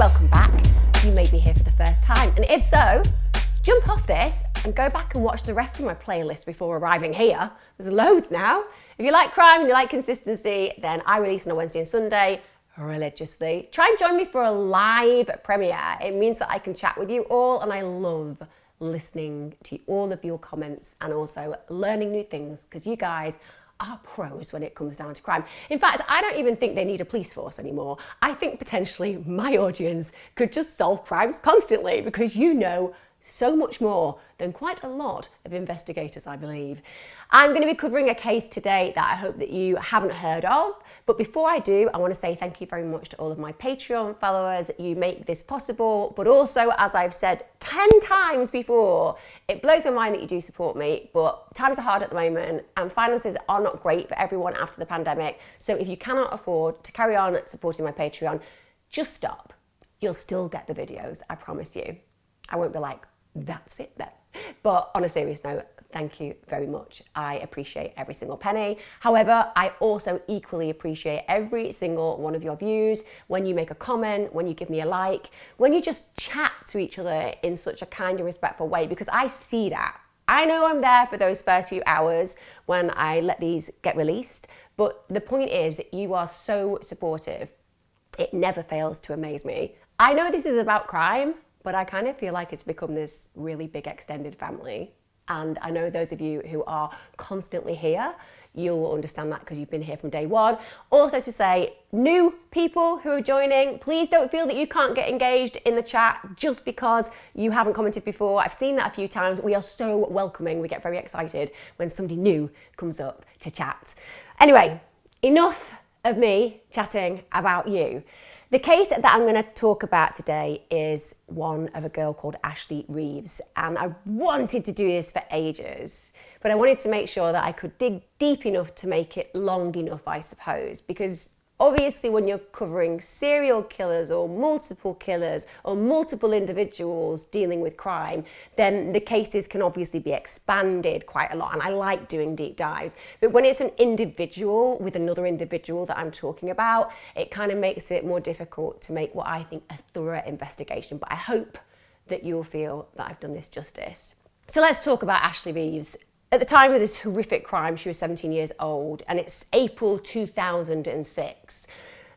welcome back. You may be here for the first time, and if so, jump off this and go back and watch the rest of my playlist before arriving here. There's loads now. If you like crime and you like consistency, then I release on a Wednesday and Sunday religiously. Try and join me for a live premiere. It means that I can chat with you all, and I love listening to all of your comments and also learning new things, because you guys are pros when it comes down to crime. In fact, I don't even think they need a police force anymore. I think potentially my audience could just solve crimes constantly, because you know so much more than quite a lot of investigators, I believe. I'm going to be covering a case today that I hope that you haven't heard of. But before I do, I want to say thank you very much to all of my Patreon followers. You make this possible. But also, as I've said 10 times before, it blows my mind that you do support me. But times are hard at the moment and finances are not great for everyone after the pandemic. So if you cannot afford to carry on supporting my Patreon, just stop. You'll still get the videos, I promise you. I won't be like, that's it then. But on a serious note, thank you very much. I appreciate every single penny. However, I also equally appreciate every single one of your views, when you make a comment, when you give me a like, when you just chat to each other in such a kind and respectful way, because I see that. I know I'm there for those first few hours when I let these get released, but the point is, you are so supportive. It never fails to amaze me. I know this is about crime, but I kind of feel like it's become this really big extended family. And I know those of you who are constantly here, you'll understand that because you've been here from day one. Also to say, new people who are joining, please don't feel that you can't get engaged in the chat just because you haven't commented before. I've seen that a few times. We are so welcoming. We get very excited when somebody new comes up to chat. Anyway, enough of me chatting about you. The case that I'm going to talk about today is one of a girl called Ashely Reeves, and I wanted to do this for ages, but I wanted to make sure that I could dig deep enough to make it long enough, I suppose, because obviously when you're covering serial killers or multiple individuals dealing with crime, then the cases can obviously be expanded quite a lot, and I like doing deep dives. But when it's an individual with another individual that I'm talking about, it kind of makes it more difficult to make what I think a thorough investigation. But I hope that you'll feel that I've done this justice. So let's talk about Ashely Reeves. At the time of this horrific crime, she was 17 years old, and it's April 2006.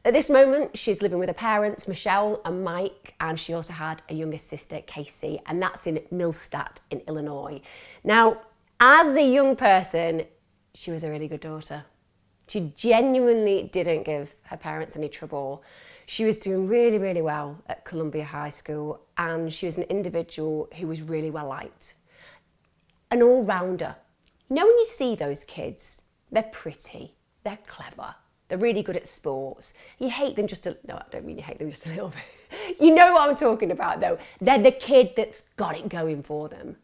At this moment, she's living with her parents, Michelle and Mike, and she also had a younger sister, Casey, and that's in Millstadt in Illinois. Now, as a young person, she was a really good daughter. She genuinely didn't give her parents any trouble. She was doing really, really well at Columbia High School, and she was an individual who was really well liked. An all-rounder. You know when you see those kids, they're pretty, they're clever, they're really good at sports. You hate them just a... No, I don't mean you hate them just a little bit. You know what I'm talking about though. They're the kid that's got it going for them.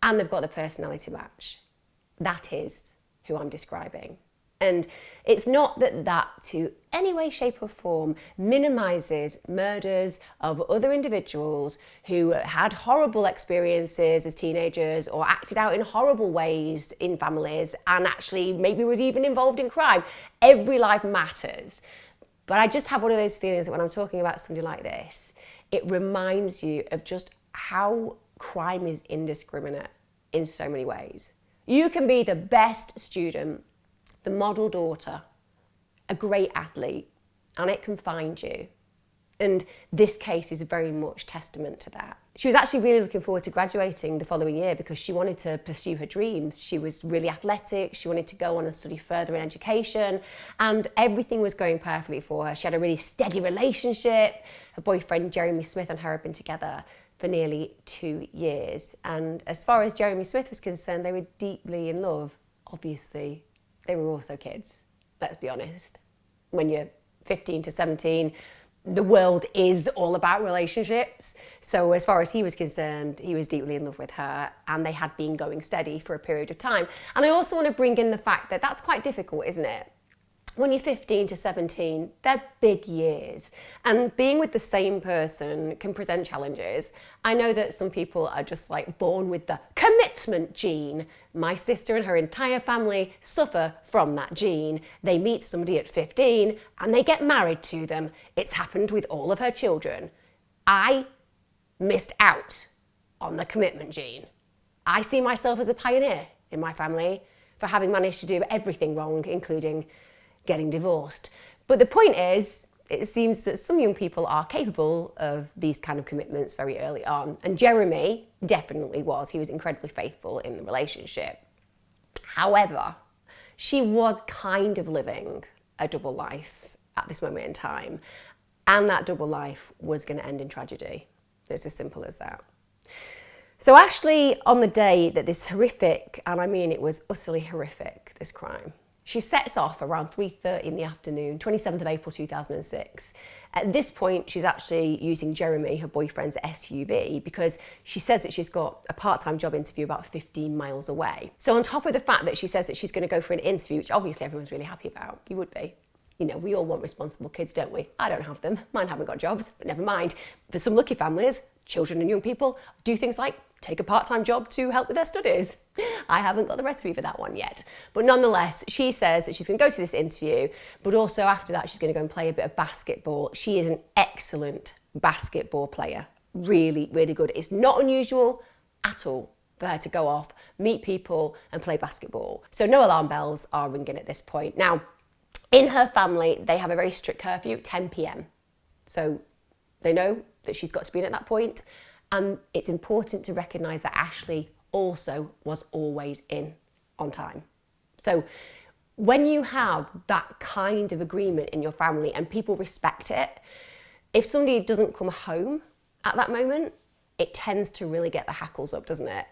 And they've got the personality match. That is who I'm describing. And it's not that to any way, shape or form minimises murders of other individuals who had horrible experiences as teenagers or acted out in horrible ways in families and actually maybe was even involved in crime. Every life matters. But I just have one of those feelings that when I'm talking about something like this, it reminds you of just how crime is indiscriminate in so many ways. You can be the best student, the model daughter, a great athlete, and it can find you. And this case is very much testament to that. She was actually really looking forward to graduating the following year because she wanted to pursue her dreams. She was really athletic, she wanted to go on and study further in education, and everything was going perfectly for her. She had a really steady relationship. Her boyfriend, Jeremy Smith, and her had been together for nearly 2 years. And as far as Jeremy Smith was concerned, they were deeply in love. Obviously, they were also kids, let's be honest. When you're 15 to 17, the world is all about relationships. So as far as he was concerned, he was deeply in love with her, and they had been going steady for a period of time. And I also want to bring in the fact that that's quite difficult, isn't it? When you're 15 to 17, they're big years, and being with the same person can present challenges. I know that some people are just like born with the commitment gene. My sister and her entire family suffer from that gene. They meet somebody at 15 and they get married to them. It's happened with all of her children. I missed out on the commitment gene. I see myself as a pioneer in my family for having managed to do everything wrong, including getting divorced. But the point is, it seems that some young people are capable of these kind of commitments very early on. And Jeremy definitely was. He was incredibly faithful in the relationship. However, she was kind of living a double life at this moment in time. And that double life was going to end in tragedy. It's as simple as that. So Ashely, on the day that this horrific, and I mean it was utterly horrific, this crime, she sets off around 3:30 in the afternoon, 27th of April 2006. At this point, she's actually using Jeremy, her boyfriend's SUV, because she says that she's got a part-time job interview about 15 miles away. So on top of the fact that she says that she's going to go for an interview, which obviously everyone's really happy about, you would be. You know, we all want responsible kids, don't we? I don't have them. Mine haven't got jobs, but never mind. For some lucky families, children and young people do things like take a part-time job to help with their studies. I haven't got the recipe for that one yet. But nonetheless, she says that she's going to go to this interview, but also after that, she's going to go and play a bit of basketball. She is an excellent basketball player. Really, really good. It's not unusual at all for her to go off, meet people and play basketball. So no alarm bells are ringing at this point. Now, in her family, they have a very strict curfew, 10 p.m. So they know that she's got to be in at that point. And it's important to recognise that Ashely also was always in on time. So when you have that kind of agreement in your family and people respect it, if somebody doesn't come home at that moment, it tends to really get the hackles up, doesn't it?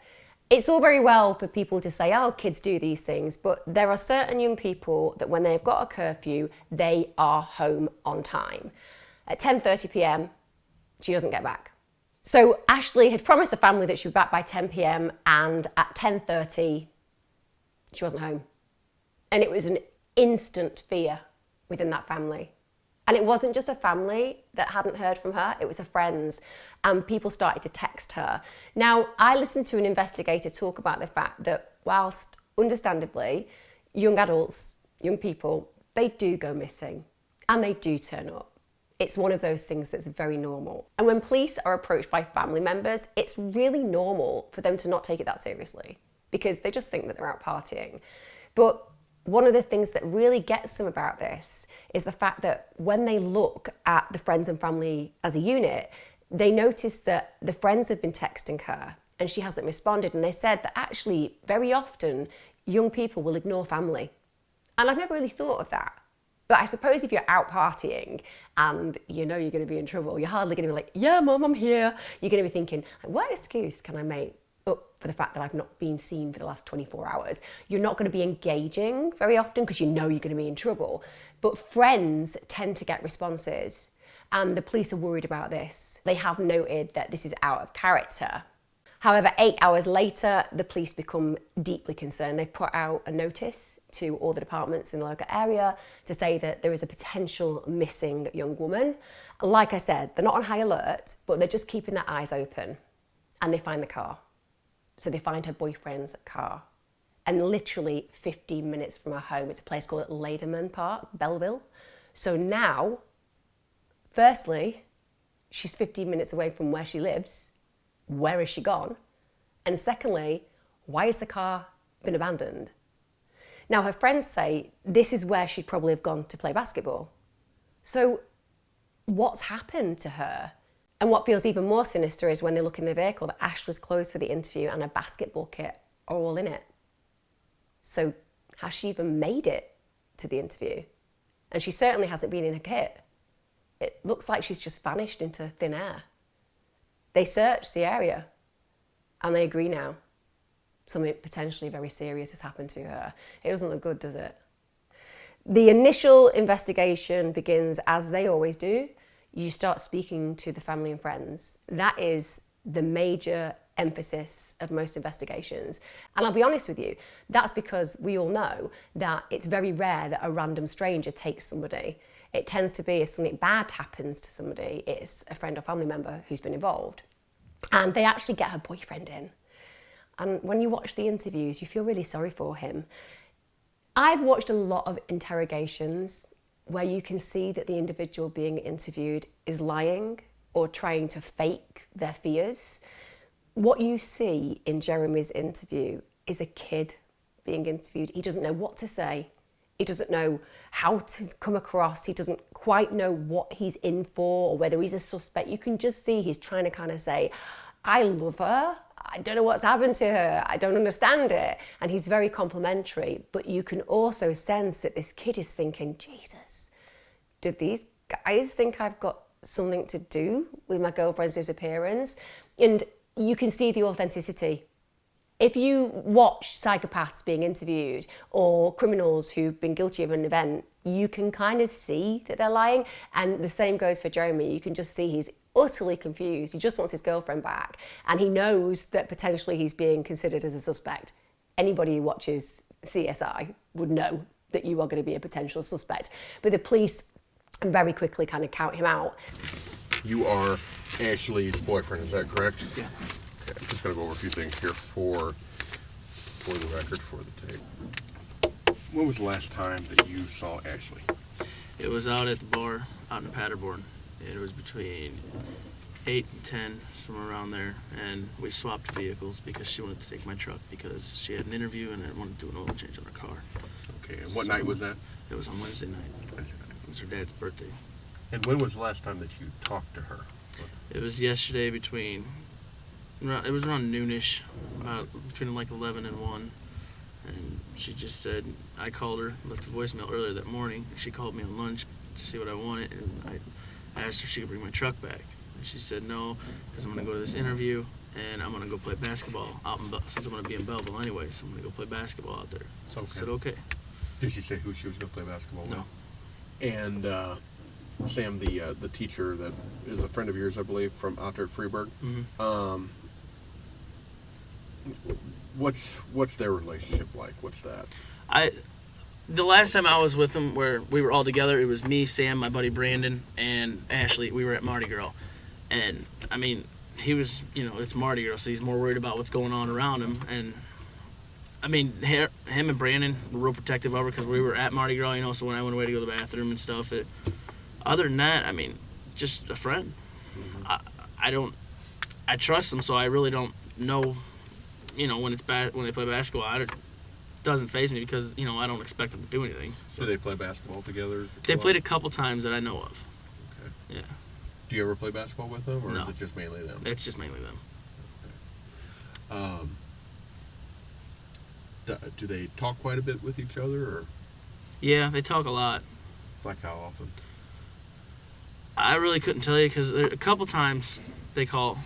It's all very well for people to say, oh, kids do these things, but there are certain young people that when they've got a curfew, they are home on time. At 10:30 p.m, she doesn't get back. So Ashely had promised her family that she would be back by 10 p.m. and at 10:30, she wasn't home. And it was an instant fear within that family. And it wasn't just a family that hadn't heard from her, it was her friends. And people started to text her. Now, I listened to an investigator talk about the fact that whilst understandably, young adults, young people, they do go missing and they do turn up. It's one of those things that's very normal. And when police are approached by family members, it's really normal for them to not take it that seriously because they just think that they're out partying. But one of the things that really gets them about this is the fact that when they look at the friends and family as a unit, they notice that the friends have been texting her and she hasn't responded. And they said that actually very often young people will ignore family. And I've never really thought of that. But I suppose if you're out partying and you know you're going to be in trouble, you're hardly going to be like, yeah, mum, I'm here. You're going to be thinking, what excuse can I make up for the fact that I've not been seen for the last 24 hours? You're not going to be engaging very often because you know you're going to be in trouble. But friends tend to get responses and the police are worried about this. They have noted that this is out of character. However, 8 hours later, the police become deeply concerned. They've put out a notice to all the departments in the local area to say that there is a potential missing young woman. Like I said, they're not on high alert, but they're just keeping their eyes open. And they find the car. So they find her boyfriend's car. And literally 15 minutes from her home, it's a place called Laderman Park, Belleville. So now, firstly, she's 15 minutes away from where she lives. Where is she gone? And secondly, why has the car been abandoned? Now, her friends say this is where she'd probably have gone to play basketball. So what's happened to her? And what feels even more sinister is when they look in the vehicle that Ashely's clothes for the interview and her basketball kit are all in it. So has she even made it to the interview? And she certainly hasn't been in her kit. It looks like she's just vanished into thin air. They search the area and they agree now something potentially very serious has happened to her. It doesn't look good, does it? The initial investigation begins as they always do. You start speaking to the family and friends. That is the major emphasis of most investigations. And I'll be honest with you, that's because we all know that it's very rare that a random stranger takes somebody. It tends to be if something bad happens to somebody, it's a friend or family member who's been involved. And they actually get her boyfriend in. And when you watch the interviews, you feel really sorry for him. I've watched a lot of interrogations where you can see that the individual being interviewed is lying or trying to fake their fears. What you see in Jeremy's interview is a kid being interviewed. He doesn't know what to say. He doesn't know how to come across. He doesn't quite know what he's in for or whether he's a suspect. You can just see he's trying to kind of say, I love her. I don't know what's happened to her. I don't understand it. And he's very complimentary. But you can also sense that this kid is thinking, Jesus, did these guys think I've got something to do with my girlfriend's disappearance? And you can see the authenticity. If you watch psychopaths being interviewed or criminals who've been guilty of an event, you can kind of see that they're lying. And the same goes for Jeremy. You can just see he's utterly confused. He just wants his girlfriend back. And he knows that potentially he's being considered as a suspect. Anybody who watches CSI would know that you are going to be a potential suspect. But the police very quickly kind of count him out. You are Ashely's boyfriend, is that correct? Yeah. Okay, I'm just going to go over a few things here for the record, for the tape. When was the last time that you saw Ashely? It was out at the bar, out in Paderborn. It was between 8 and 10, somewhere around there. And we swapped vehicles because she wanted to take my truck because she had an interview and I wanted to do an oil change on her car. Okay, and what night was that? It was on Wednesday night. It was her dad's birthday. And when was the last time that you talked to her? It was yesterday it was around noonish, between like 11 and 1. And she just said, I called her, left a voicemail earlier that morning. She called me on lunch to see what I wanted, and I asked her if she could bring my truck back. And she said no, because I'm going to go to this interview, and I'm going to go play basketball out since I'm going to be in Belleville anyway, so I'm going to go play basketball out there. So I said, okay. Did she say who she was going to play basketball with? No. And Sam, the teacher that is a friend of yours, I believe, from out there at Freeburg, Mm-hmm. What's their relationship like? What's that? The last time I was with them, where we were all together, it was me, Sam, my buddy Brandon, and Ashely. We were at Mardi Gras, and I mean, he was, it's Mardi Gras, so he's more worried about what's going on around him. And I mean, him and Brandon were real protective of her because we were at Mardi Gras, so when I went away to go to the bathroom and stuff. Other than that, I mean, just a friend. Mm-hmm. I trust them, so I really don't know. When they play basketball, it doesn't faze me because, I don't expect them to do anything. So. Do they play basketball together? They played a couple times that I know of. Okay. Yeah. Do you ever play basketball with them, or No. is it just mainly them? It's just mainly them. Okay. Do they talk quite a bit with each other, or? Yeah, they talk a lot. Like how often? I really couldn't tell you because a couple times he calls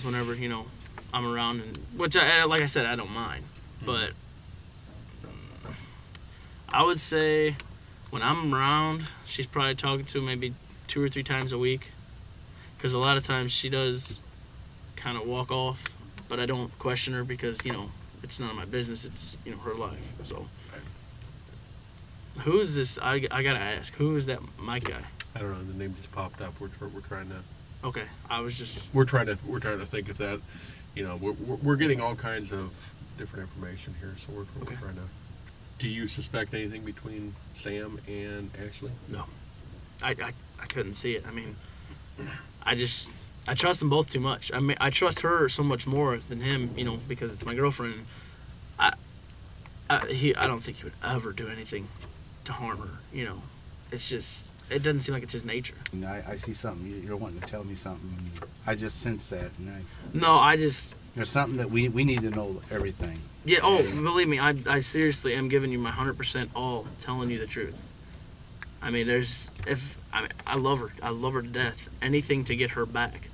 whenever, I'm around, and which like I said, I don't mind. But I would say when I'm around, she's probably talking to him maybe 2 or 3 times a week. Because a lot of times she does kind of walk off, but I don't question her because, it's none of my business. It's, her life. So who is this? I got to ask. Who is that Mike guy? I don't know. The name just popped up. We're trying to. Okay, I was just. We're trying to think of that. We're getting all kinds of different information here, so we're trying to. Do you suspect anything between Sam and Ashely? No, I couldn't see it. I mean, I trust them both too much. I mean, I trust her so much more than him, because it's my girlfriend. I don't think he would ever do anything to harm her. It's just. It doesn't seem like it's his nature. I see something. You're wanting to tell me something. I just sense that. There's something that we need to know everything. Yeah. Oh, believe me, I seriously am giving you my 100% all, telling you the truth. I mean, I love her. I love her to death. Anything to get her back.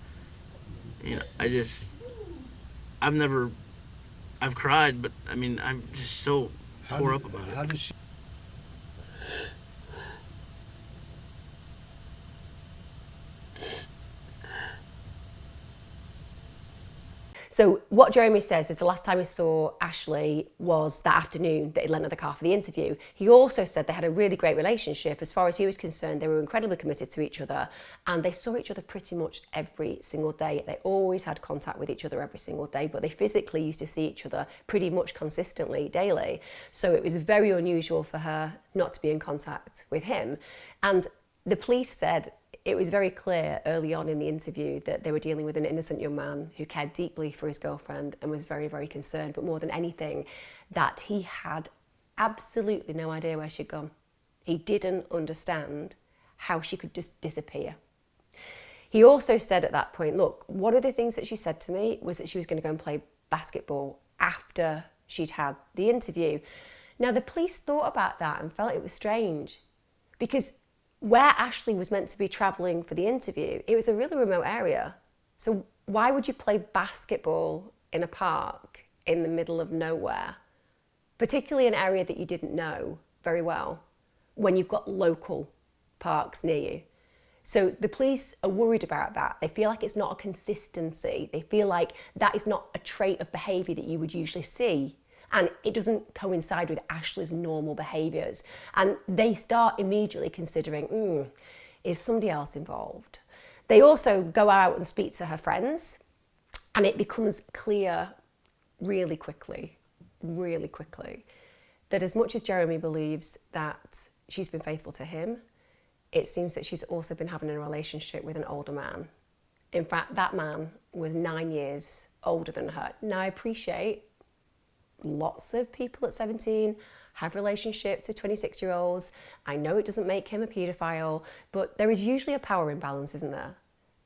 I've cried, but I mean, I'm just so tore up about it. How does she? So what Jeremy says is the last time he saw Ashely was that afternoon that he lent her the car for the interview. He also said they had a really great relationship. As far as he was concerned, they were incredibly committed to each other, and they saw each other pretty much every single day. They always had contact with each other every single day, but they physically used to see each other pretty much consistently daily. So it was very unusual for her not to be in contact with him. And the police said it was very clear early on in the interview that they were dealing with an innocent young man who cared deeply for his girlfriend and was very, very concerned, but more than anything, that he had absolutely no idea where she'd gone. He didn't understand how she could just disappear. He also said at that point, look, one of the things that she said to me was that she was going to go and play basketball after she'd had the interview. Now, the police thought about that and felt it was strange because where Ashely was meant to be travelling for the interview, it was a really remote area. So why would you play basketball in a park in the middle of nowhere, particularly an area that you didn't know very well, when you've got local parks near you? So the police are worried about that. They feel like it's not a consistency. They feel like that is not a trait of behaviour that you would usually see. And it doesn't coincide with Ashely's normal behaviours. And they start immediately considering, is somebody else involved? They also go out and speak to her friends, and it becomes clear really quickly, that as much as Jeremy believes that she's been faithful to him, it seems that she's also been having a relationship with an older man. In fact, that man was 9 years older than her. Now, I appreciate lots of people at 17 have relationships with 26-year-olds. I know it doesn't make him a paedophile, but there is usually a power imbalance, isn't there?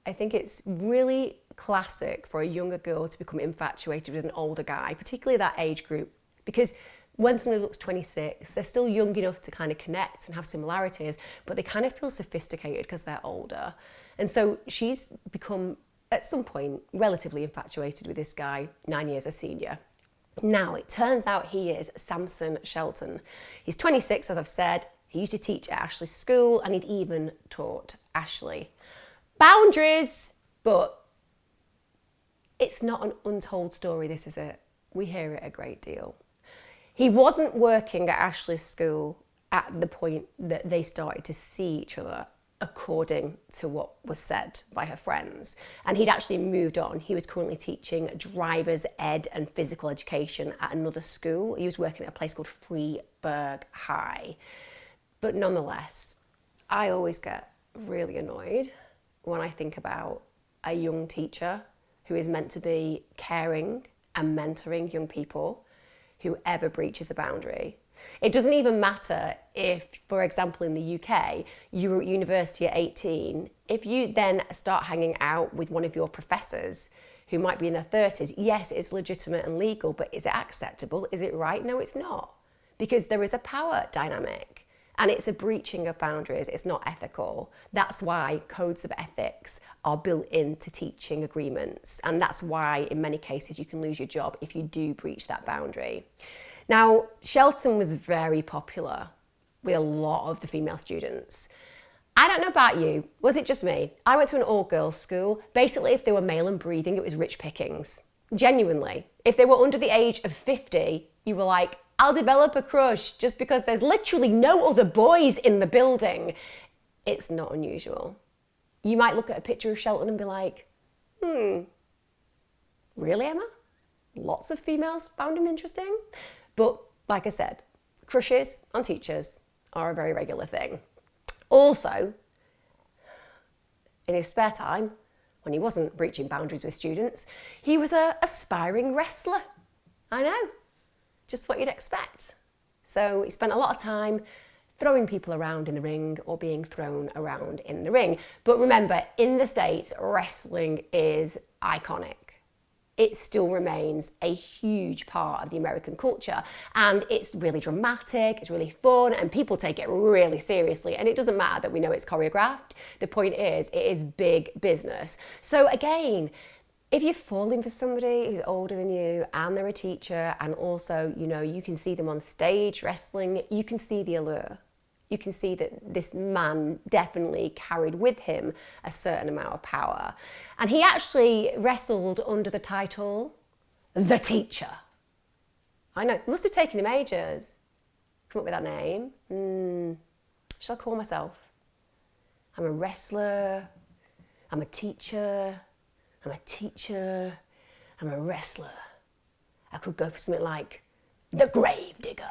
I think it's really classic for a younger girl to become infatuated with an older guy, particularly that age group, because when somebody looks 26, they're still young enough to kind of connect and have similarities, but they kind of feel sophisticated because they're older. And so she's become, at some point, relatively infatuated with this guy, 9 years a senior. Now, it turns out he is Samson Shelton. He's 26, as I've said. He used to teach at Ashely's school, and he'd even taught Ashely. Boundaries, but it's not an untold story, this is it. We hear it a great deal. He wasn't working at Ashely's school at the point that they started to see each other, according to what was said by her friends. And he'd actually moved on. He was currently teaching driver's ed and physical education at another school. He was working at a place called Freeburg High. But nonetheless, I always get really annoyed when I think about a young teacher who is meant to be caring and mentoring young people who ever breaches a boundary. It doesn't even matter if, for example, in the UK, you were at university at 18, if you then start hanging out with one of your professors who might be in their 30s, yes, it's legitimate and legal, but is it acceptable? Is it right? No, it's not. Because there is a power dynamic and it's a breaching of boundaries. It's not ethical. That's why codes of ethics are built into teaching agreements. And that's why, in many cases, you can lose your job if you do breach that boundary. Now, Shelton was very popular with a lot of the female students. I don't know about you, was it just me? I went to an all-girls school. Basically, if they were male and breathing, it was rich pickings. Genuinely. If they were under the age of 50, you were like, I'll develop a crush just because there's literally no other boys in the building. It's not unusual. You might look at a picture of Shelton and be like, really, Emma? Lots of females found him interesting? But like I said, crushes on teachers are a very regular thing. Also, in his spare time, when he wasn't breaching boundaries with students, he was an aspiring wrestler. I know, just what you'd expect. So he spent a lot of time throwing people around in the ring or being thrown around in the ring. But remember, in the States, wrestling is iconic. It still remains a huge part of the American culture, and it's really dramatic, it's really fun, and people take it really seriously. And it doesn't matter that we know it's choreographed. The point is, it is big business. So again, if you're falling for somebody who's older than you and they're a teacher, and also, you know, you can see them on stage wrestling, you can see the allure. You can see that this man definitely carried with him a certain amount of power. And he actually wrestled under the title, The Teacher. I know, it must have taken him ages to come up with that name. Shall I call myself? I'm a wrestler, I'm a teacher, I'm a teacher, I'm a wrestler. I could go for something like The Gravedigger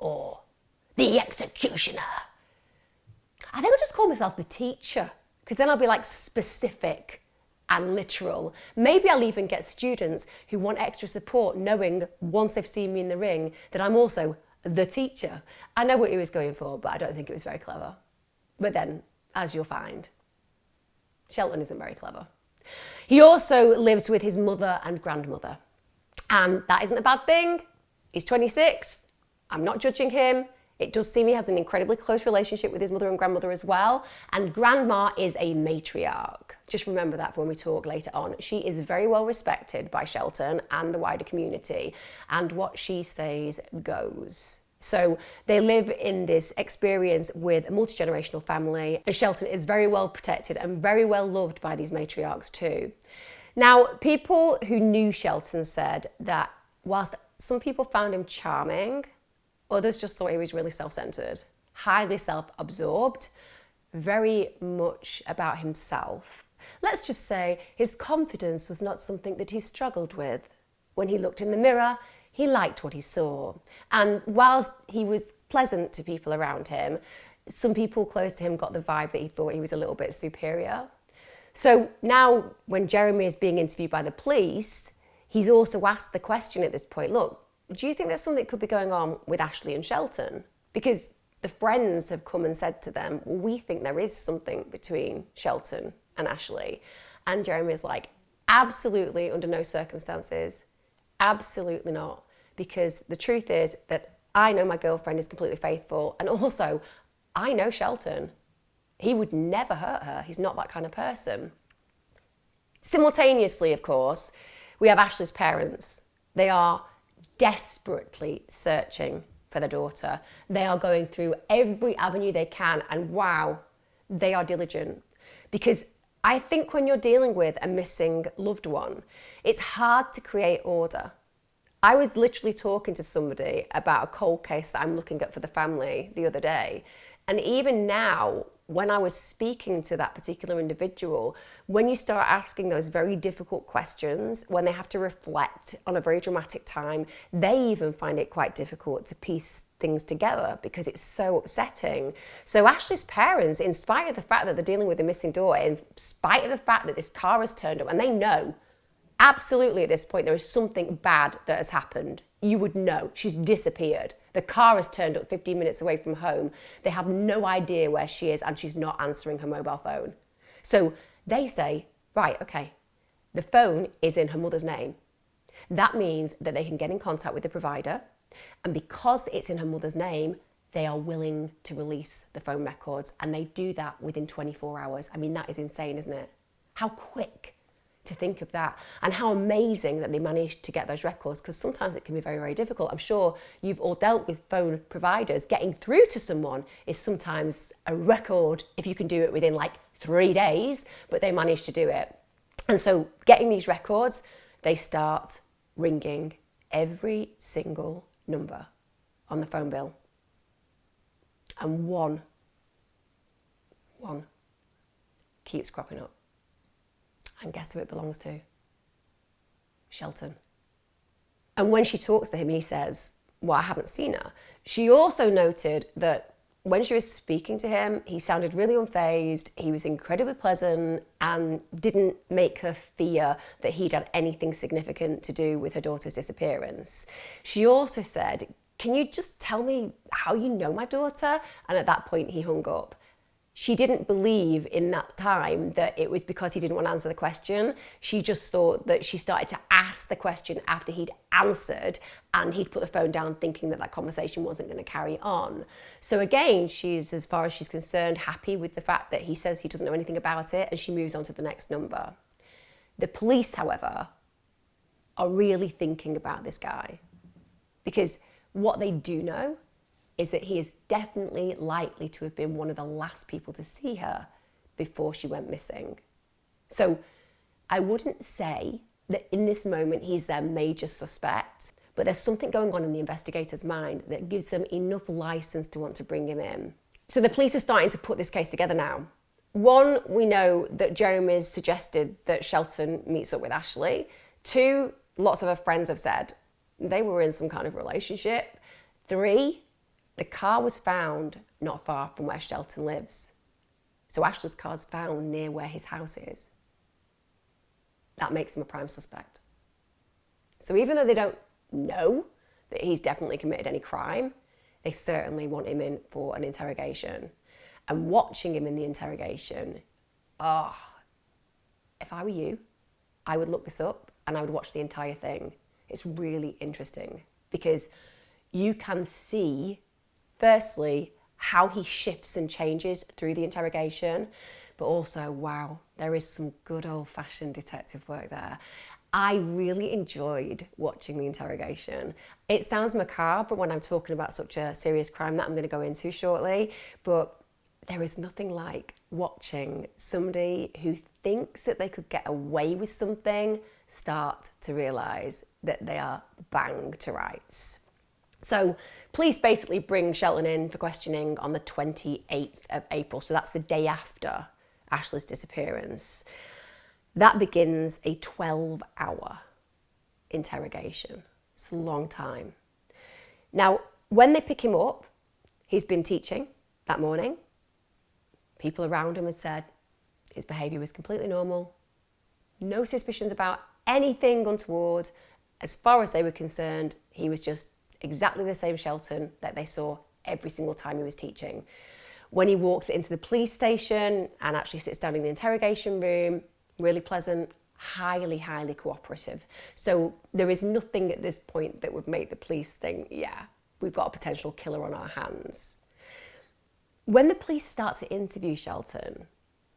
or The Executioner. I think I'll just call myself The Teacher, because because then I'll be like specific and literal. Maybe I'll even get students who want extra support, knowing once they've seen me in the ring that I'm also the teacher. I know what he was going for, but I don't think it was very clever. But then, as you'll find, Shelton isn't very clever. He also lives with his mother and grandmother. And that isn't a bad thing. He's 26. I'm not judging him. It does seem he has an incredibly close relationship with his mother and grandmother as well. And grandma is a matriarch. Just remember that for when we talk later on. She is very well respected by Shelton and the wider community. And what she says goes. So they live in this experience with a multi-generational family. And Shelton is very well protected and very well loved by these matriarchs too. Now, people who knew Shelton said that whilst some people found him charming, others just thought he was really self-centered, highly self-absorbed, very much about himself. Let's just say his confidence was not something that he struggled with. When he looked in the mirror, he liked what he saw. And whilst he was pleasant to people around him, some people close to him got the vibe that he thought he was a little bit superior. So now when Jeremy is being interviewed by the police, he's also asked the question at this point, look, do you think there's something that could be going on with Ashely and Shelton? Because the friends have come and said to them, well, we think there is something between Shelton and Ashely. And Jeremy is like, absolutely, under no circumstances, absolutely not. Because the truth is that I know my girlfriend is completely faithful. And also, I know Shelton. He would never hurt her. He's not that kind of person. Simultaneously, of course, we have Ashely's parents. They are desperately searching for their daughter. They are going through every avenue they can, and wow, they are diligent. Because I think when you're dealing with a missing loved one, it's hard to create order. I was literally talking to somebody about a cold case that I'm looking at for the family the other day. And even now, when I was speaking to that particular individual, when you start asking those very difficult questions, when they have to reflect on a very dramatic time, they even find it quite difficult to piece things together because it's so upsetting. So Ashely's parents, in spite of the fact that they're dealing with a missing daughter, in spite of the fact that this car has turned up, and they know absolutely at this point there is something bad that has happened. You would know. She's disappeared. The car has turned up 15 minutes away from home. They have no idea where she is and she's not answering her mobile phone. So they say, right, okay, the phone is in her mother's name. That means that they can get in contact with the provider. And because it's in her mother's name, they are willing to release the phone records. And they do that within 24 hours. I mean, that is insane, isn't it? How quick to think of that, and how amazing that they managed to get those records, because sometimes it can be very, very difficult. I'm sure you've all dealt with phone providers. Getting through to someone is sometimes a record if you can do it within like 3 days, but they managed to do it. And so getting these records, they start ringing every single number on the phone bill. And one keeps cropping up. And guess who it belongs to? Shelton. And when she talks to him, he says, well, I haven't seen her. She also noted that when she was speaking to him, he sounded really unfazed, he was incredibly pleasant, and didn't make her fear that he'd had anything significant to do with her daughter's disappearance. She also said, can you just tell me how you know my daughter? And at that point, he hung up. She didn't believe in that time that it was because he didn't want to answer the question. She just thought that she started to ask the question after he'd answered, and he'd put the phone down thinking that that conversation wasn't going to carry on. So again, she's, as far as she's concerned, happy with the fact that he says he doesn't know anything about it, and she moves on to the next number. The police, however, are really thinking about this guy, because what they do know is that he is definitely likely to have been one of the last people to see her before she went missing. So I wouldn't say that in this moment he's their major suspect, but there's something going on in the investigator's mind that gives them enough license to want to bring him in. So the police are starting to put this case together now. One, we know that Jeremy's suggested that Shelton meets up with Ashely. Two, lots of her friends have said they were in some kind of relationship. Three, the car was found not far from where Shelton lives. So Ashely's car's found near where his house is. That makes him a prime suspect. So even though they don't know that he's definitely committed any crime, they certainly want him in for an interrogation. And watching him in the interrogation, if I were you, I would look this up and I would watch the entire thing. It's really interesting because you can see, firstly, how he shifts and changes through the interrogation, but also, wow, there is some good old-fashioned detective work there. I really enjoyed watching the interrogation. It sounds macabre when I'm talking about such a serious crime that I'm going to go into shortly, but there is nothing like watching somebody who thinks that they could get away with something start to realise that they are bang to rights. So police basically bring Shelton in for questioning on the 28th of April. So that's the day after Ashely's disappearance. That begins a 12-hour interrogation. It's a long time. Now, when they pick him up, he's been teaching that morning. People around him have said his behaviour was completely normal. No suspicions about anything untoward. As far as they were concerned, he was just exactly the same Shelton that they saw every single time he was teaching. When he walks into the police station and actually sits down in the interrogation room, really pleasant, highly, highly cooperative. So there is nothing at this point that would make the police think, yeah, we've got a potential killer on our hands. When the police start to interview Shelton,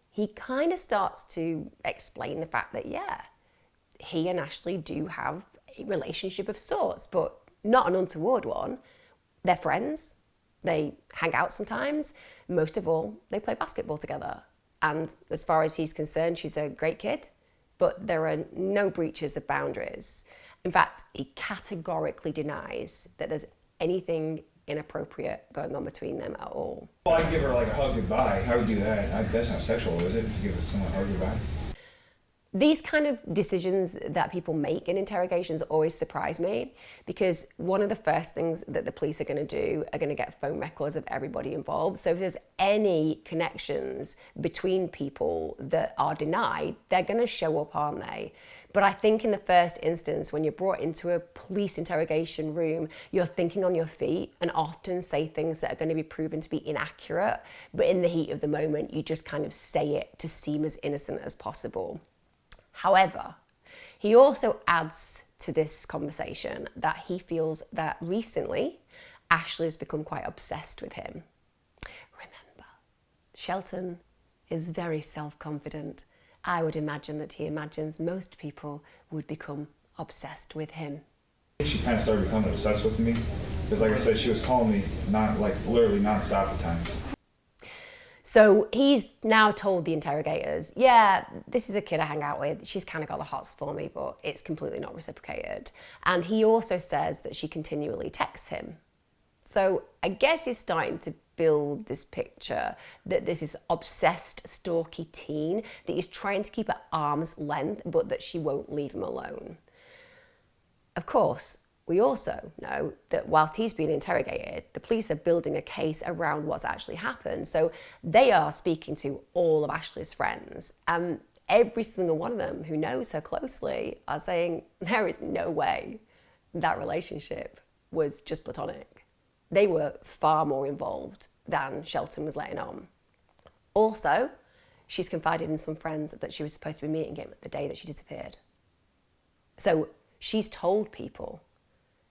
he kind of starts to explain the fact that, yeah, he and Ashely do have a relationship of sorts, but not an untoward one. They're friends. They hang out sometimes. Most of all, they play basketball together. And as far as he's concerned, she's a great kid, but there are no breaches of boundaries. In fact, he categorically denies that there's anything inappropriate going on between them at all. Well, I'd give her like a hug goodbye. How would you do that? That's not sexual, is it? To give someone a hug goodbye? These kind of decisions that people make in interrogations always surprise me, because one of the first things that the police are going to do are going to get phone records of everybody involved. So if there's any connections between people that are denied, they're going to show up, aren't they? But I think in the first instance, when you're brought into a police interrogation room, you're thinking on your feet and often say things that are going to be proven to be inaccurate. But in the heat of the moment, you just kind of say it to seem as innocent as possible. However, he also adds to this conversation that he feels that recently Ashely has become quite obsessed with him. Remember, Shelton is very self-confident. I would imagine that he imagines most people would become obsessed with him. She kind of started becoming obsessed with me because, like I said, she was calling me literally nonstop at times. So he's now told the interrogators, yeah, this is a kid I hang out with. She's kind of got the hots for me, but it's completely not reciprocated. And he also says that she continually texts him. So I guess he's starting to build this picture that this is obsessed, stalky teen that he's trying to keep at arm's length, but that she won't leave him alone. Of course, we also know that whilst he's being interrogated, the police are building a case around what's actually happened. So they are speaking to all of Ashely's friends, and every single one of them who knows her closely are saying there is no way that relationship was just platonic. They were far more involved than Shelton was letting on. Also, she's confided in some friends that she was supposed to be meeting him the day that she disappeared. So she's told people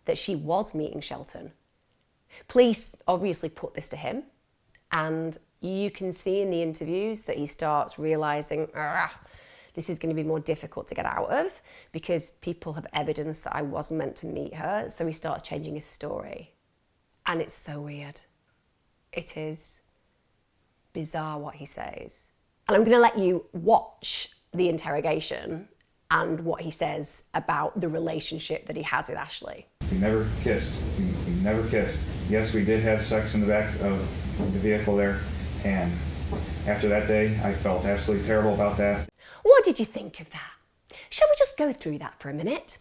that she was meeting Shelton. Police obviously put this to him, and you can see in the interviews that he starts realising, this is going to be more difficult to get out of because people have evidence that I wasn't meant to meet her, so he starts changing his story. And it's so weird. It is bizarre what he says. And I'm going to let you watch the interrogation and what he says about the relationship that he has with Ashely. We never kissed. We never kissed. Yes, we did have sex in the back of the vehicle there, and after that day, I felt absolutely terrible about that. What did you think of that? Shall we just go through that for a minute?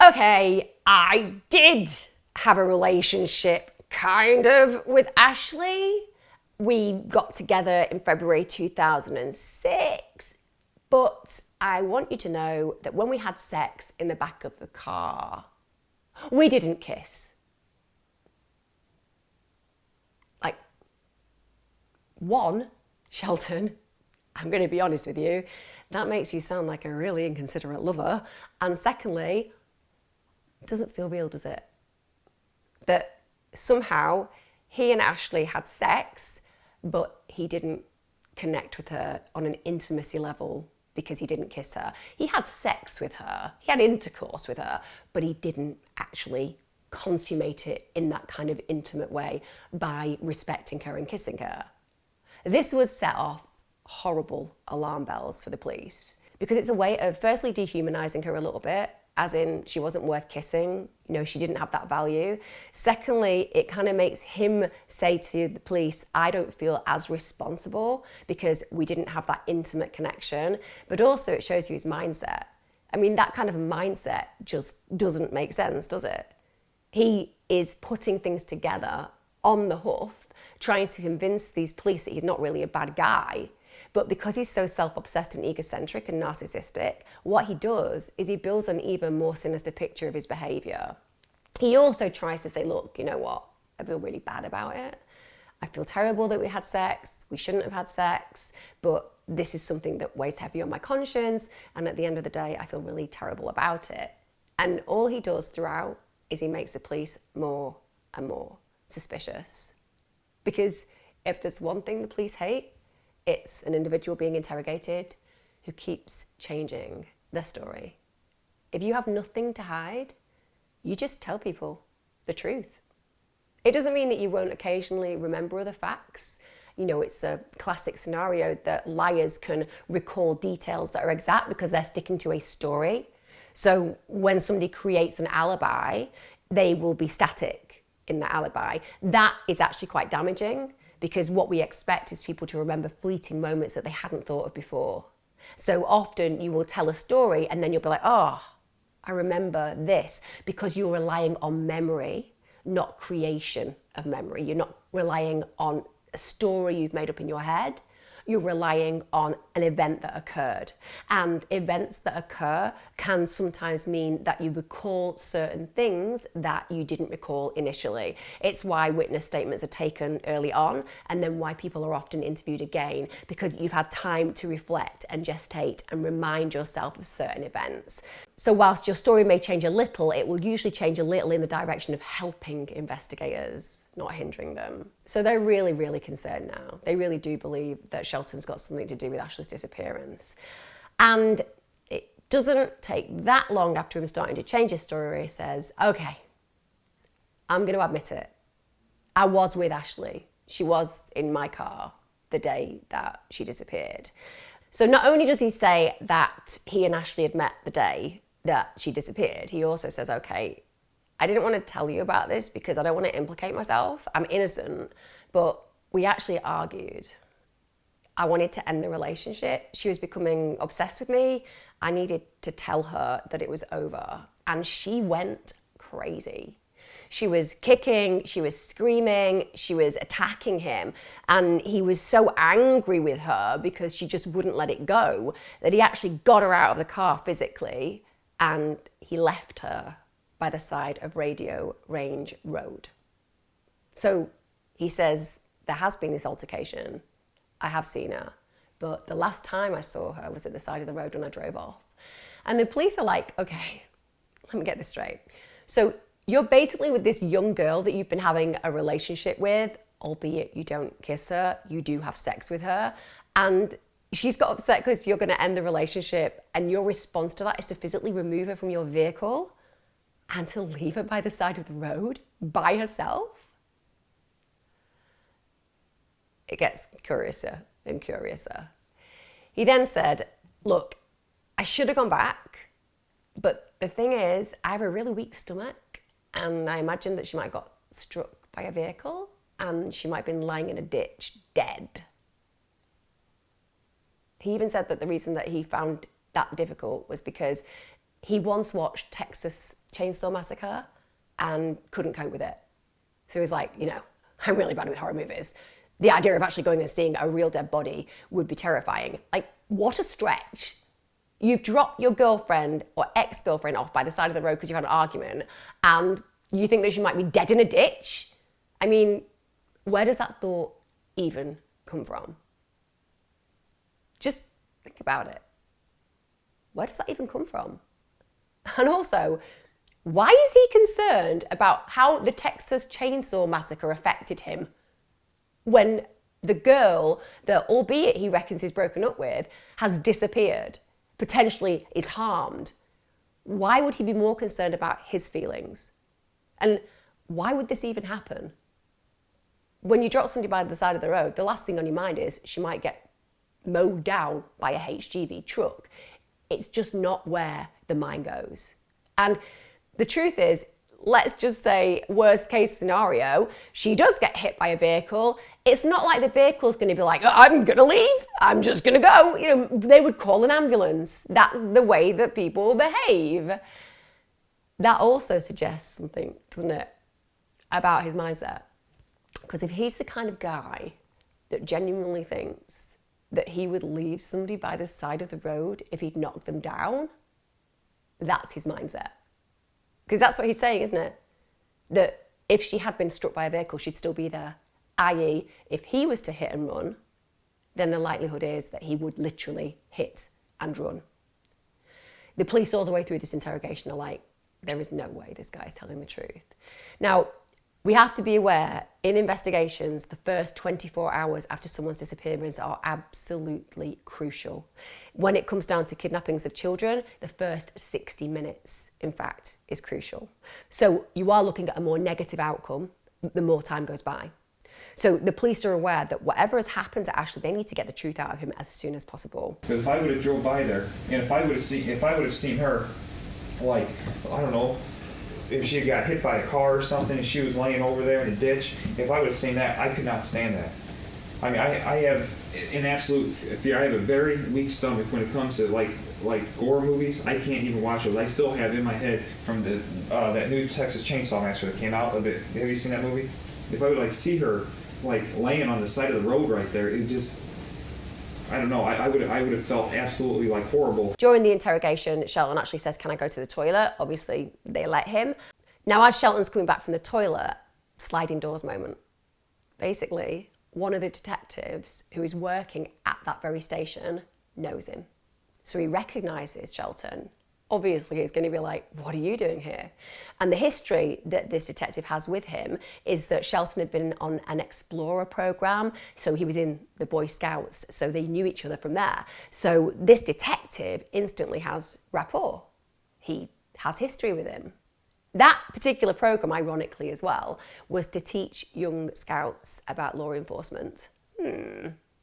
Okay, I did have a relationship, kind of, with Ashely. We got together in February 2006, but I want you to know that when we had sex in the back of the car, we didn't kiss. Like, one, Shelton, I'm going to be honest with you, that makes you sound like a really inconsiderate lover. And secondly, it doesn't feel real, does it? That somehow he and Ashely had sex, but he didn't connect with her on an intimacy level because he didn't kiss her. He had sex with her, he had intercourse with her, but he didn't actually consummate it in that kind of intimate way by respecting her and kissing her. This would set off horrible alarm bells for the police because it's a way of firstly dehumanizing her a little bit, as in she wasn't worth kissing, you know, she didn't have that value. Secondly, it kind of makes him say to the police, I don't feel as responsible because we didn't have that intimate connection. But also it shows you his mindset. I mean, that kind of mindset just doesn't make sense, does it? He is putting things together on the hoof, trying to convince these police that he's not really a bad guy. But because he's so self-obsessed and egocentric and narcissistic, what he does is he builds an even more sinister picture of his behavior. He also tries to say, look, you know what? I feel really bad about it. I feel terrible that we had sex. We shouldn't have had sex, but this is something that weighs heavy on my conscience. And at the end of the day, I feel really terrible about it. And all he does throughout is he makes the police more and more suspicious. Because if there's one thing the police hate, it's an individual being interrogated who keeps changing their story. If you have nothing to hide, you just tell people the truth. It doesn't mean that you won't occasionally remember the facts. You know, it's a classic scenario that liars can recall details that are exact because they're sticking to a story. So when somebody creates an alibi, they will be static in the alibi. That is actually quite damaging, because what we expect is people to remember fleeting moments that they hadn't thought of before. So often you will tell a story and then you'll be like, oh, I remember this, because you're relying on memory, not creation of memory. You're not relying on a story you've made up in your head. You're relying on an event that occurred. And events that occur can sometimes mean that you recall certain things that you didn't recall initially. It's why witness statements are taken early on, and then why people are often interviewed again, because you've had time to reflect and gestate and remind yourself of certain events. So whilst your story may change a little, it will usually change a little in the direction of helping investigators, not hindering them. So they're really, really concerned now. They really do believe that Shelton's got something to do with Ashely's disappearance. And it doesn't take that long after him starting to change his story where he says, okay, I'm going to admit it. I was with Ashely. She was in my car the day that she disappeared. So not only does he say that he and Ashely had met the day that she disappeared, he also says, okay, I didn't want to tell you about this because I don't want to implicate myself. I'm innocent, but we actually argued. I wanted to end the relationship. She was becoming obsessed with me. I needed to tell her that it was over. And she went crazy. She was kicking, she was screaming, she was attacking him. And he was so angry with her because she just wouldn't let it go that he actually got her out of the car physically and he left her by the side of Radio Range Road. So he says, there has been this altercation. I have seen her, but the last time I saw her was at the side of the road when I drove off. And the police are like, okay, let me get this straight. So you're basically with this young girl that you've been having a relationship with, albeit you don't kiss her, you do have sex with her, and she's got upset because you're going to end the relationship, and your response to that is to physically remove her from your vehicle and to leave her by the side of the road by herself? It gets curiouser and curiouser. He then said, look, I should have gone back, but the thing is, I have a really weak stomach, and I imagine that she might have got struck by a vehicle and she might have been lying in a ditch dead. He even said that the reason that he found that difficult was because he once watched Texas Chainsaw Massacre and couldn't cope with it. So he was like, you know, I'm really bad with horror movies. The idea of actually going and seeing a real dead body would be terrifying. Like, what a stretch. You've dropped your girlfriend or ex-girlfriend off by the side of the road because you've had an argument and you think that she might be dead in a ditch? I mean, where does that thought even come from? Just think about it. Where does that even come from? And also, why is he concerned about how the Texas Chainsaw Massacre affected him when the girl that, albeit he reckons he's broken up with, has disappeared, potentially is harmed? Why would he be more concerned about his feelings? And why would this even happen? When you drop somebody by the side of the road, the last thing on your mind is she might get mowed down by a HGV truck. It's just not where the mind goes. And the truth is, let's just say worst case scenario, she does get hit by a vehicle. It's not like the vehicle's going to be like, oh, I'm going to leave, I'm just going to go. You know, they would call an ambulance. That's the way that people behave. That also suggests something, doesn't it, about his mindset? Because if he's the kind of guy that genuinely thinks that he would leave somebody by the side of the road if he'd knocked them down, that's his mindset. Because that's what he's saying, isn't it? That if she had been struck by a vehicle, she'd still be there. I.e., if he was to hit and run, then the likelihood is that he would literally hit and run. The police all the way through this interrogation are like, there is no way this guy is telling the truth. Now, we have to be aware, in investigations, the first 24 hours after someone's disappearance are absolutely crucial. When it comes down to kidnappings of children, the first 60 minutes, in fact, is crucial. So you are looking at a more negative outcome the more time goes by. So the police are aware that whatever has happened to Ashely, they need to get the truth out of him as soon as possible. But if I would have drove by there, and if I would have seen her, like, I don't know, if she got hit by a car or something and she was laying over there in a ditch, if I would have seen that, I could not stand that. I mean, I have an absolute fear. I have a very weak stomach when it comes to like gore movies. I can't even watch those. I still have in my head from the that new Texas Chainsaw Massacre that came out. Have you seen that movie? If I would see her laying on the side of the road right there, it just, I don't know. I would have felt absolutely horrible. During the interrogation, Shelton actually says, "Can I go to the toilet?" Obviously, they let him. Now, as Shelton's coming back from the toilet, sliding doors moment. Basically, one of the detectives who is working at that very station knows him. So he recognises Shelton. Obviously, he's going to be like, what are you doing here? And the history that this detective has with him is that Shelton had been on an explorer program. So he was in the Boy Scouts. So they knew each other from there. So this detective instantly has rapport. He has history with him. That particular program, ironically as well, was to teach young scouts about law enforcement.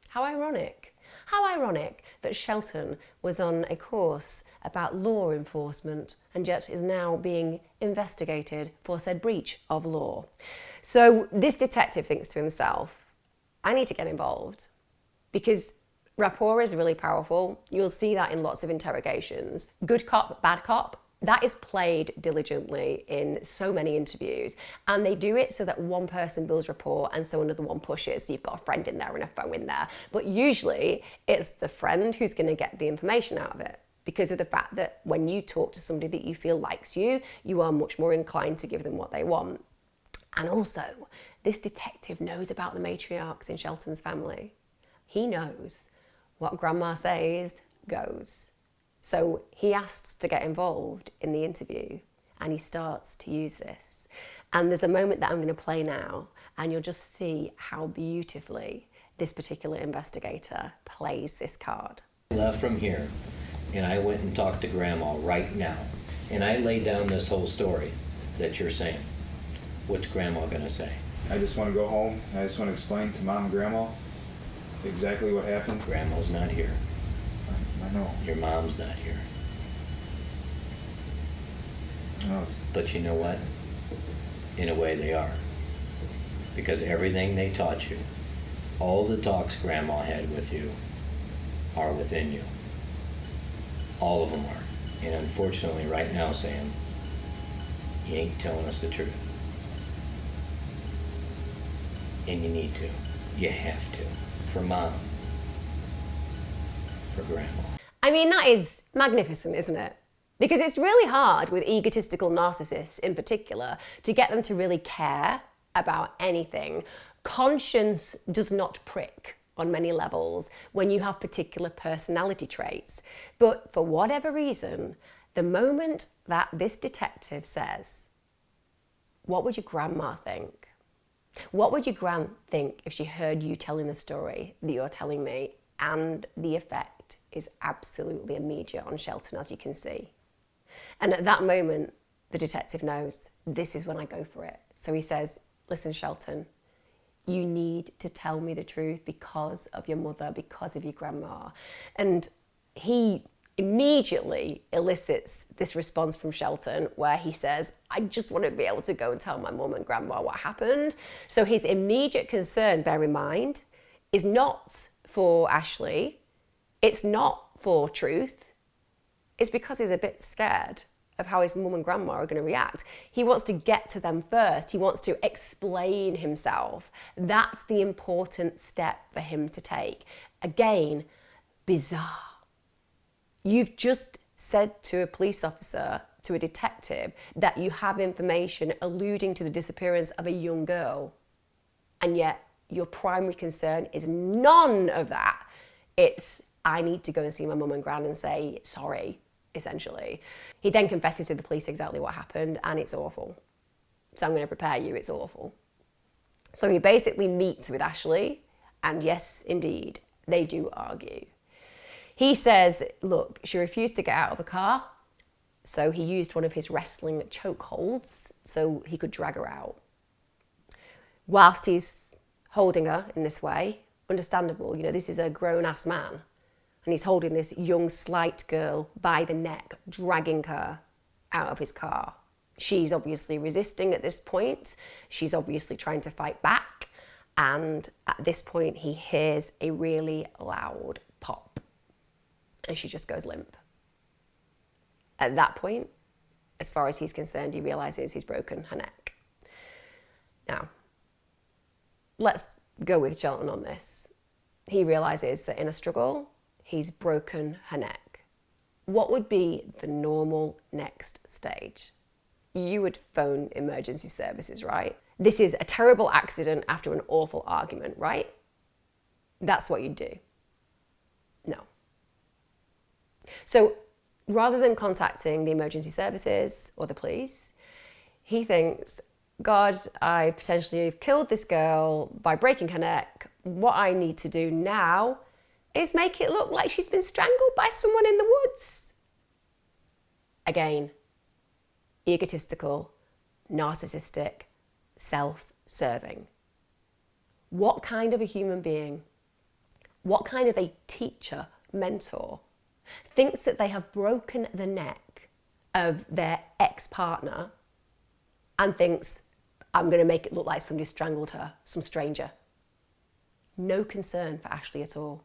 How ironic. How ironic that Shelton was on a course about law enforcement and yet is now being investigated for said breach of law. So this detective thinks to himself, I need to get involved, because rapport is really powerful. You'll see that in lots of interrogations. Good cop, bad cop. That is played diligently in so many interviews, and they do it so that one person builds rapport and so another one pushes. So you've got a friend in there and a foe in there, but usually it's the friend who's going to get the information out of it, because of the fact that when you talk to somebody that you feel likes you, you are much more inclined to give them what they want. And also, this detective knows about the matriarchs in Shelton's family. He knows what grandma says goes. So he asks to get involved in the interview, and he starts to use this. And there's a moment that I'm going to play now, and you'll just see how beautifully this particular investigator plays this card. I left from here, and I went and talked to Grandma right now, and I laid down this whole story that you're saying. What's Grandma going to say? I just want to go home. I just want to explain to Mom and Grandma exactly what happened. Grandma's not here. I know. Your mom's not here. I know. But you know what? In a way they are. Because everything they taught you, all the talks Grandma had with you, are within you. All of them are. And unfortunately right now, Sam, you ain't telling us the truth. And you need to. You have to. For Mom. For Grandma. I mean, that is magnificent, isn't it? Because it's really hard with egotistical narcissists in particular to get them to really care about anything. Conscience does not prick on many levels when you have particular personality traits. But for whatever reason, the moment that this detective says, "What would your grandma think? What would your gran think if she heard you telling the story that you're telling me?" And the effect is absolutely immediate on Shelton, as you can see. And at that moment, the detective knows this is when I go for it. So he says, "Listen, Shelton, you need to tell me the truth because of your mother, because of your grandma." And he immediately elicits this response from Shelton where he says, "I just want to be able to go and tell my mum and grandma what happened." So his immediate concern, bear in mind, is not for Ashely. It's not for truth. It's because he's a bit scared of how his mum and grandma are going to react. He wants to get to them first. He wants to explain himself. That's the important step for him to take. Again, bizarre. You've just said to a police officer, to a detective, that you have information alluding to the disappearance of a young girl. And yet your primary concern is none of that. It's, I need to go and see my mum and gran and say sorry, essentially. He then confesses to the police exactly what happened, and it's awful. So I'm going to prepare you, it's awful. So he basically meets with Ashely, and yes, indeed, they do argue. He says, look, she refused to get out of the car, so he used one of his wrestling chokeholds so he could drag her out. Whilst he's holding her in this way, understandable, this is a grown-ass man, and he's holding this young, slight girl by the neck, dragging her out of his car. She's obviously resisting at this point. She's obviously trying to fight back, and at this point, he hears a really loud pop, and she just goes limp. At that point, as far as he's concerned, he realises he's broken her neck. Now, let's go with Shelton on this. He realises that in a struggle, he's broken her neck. What would be the normal next stage? You would phone emergency services, right? This is a terrible accident after an awful argument, right? That's what you'd do. No. So rather than contacting the emergency services or the police, he thinks, God, I potentially have killed this girl by breaking her neck. What I need to do now is make it look like she's been strangled by someone in the woods. Again, egotistical, narcissistic, self-serving. What kind of a human being, what kind of a teacher, mentor, thinks that they have broken the neck of their ex-partner and thinks, I'm going to make it look like somebody strangled her, some stranger. No concern for Ashely at all.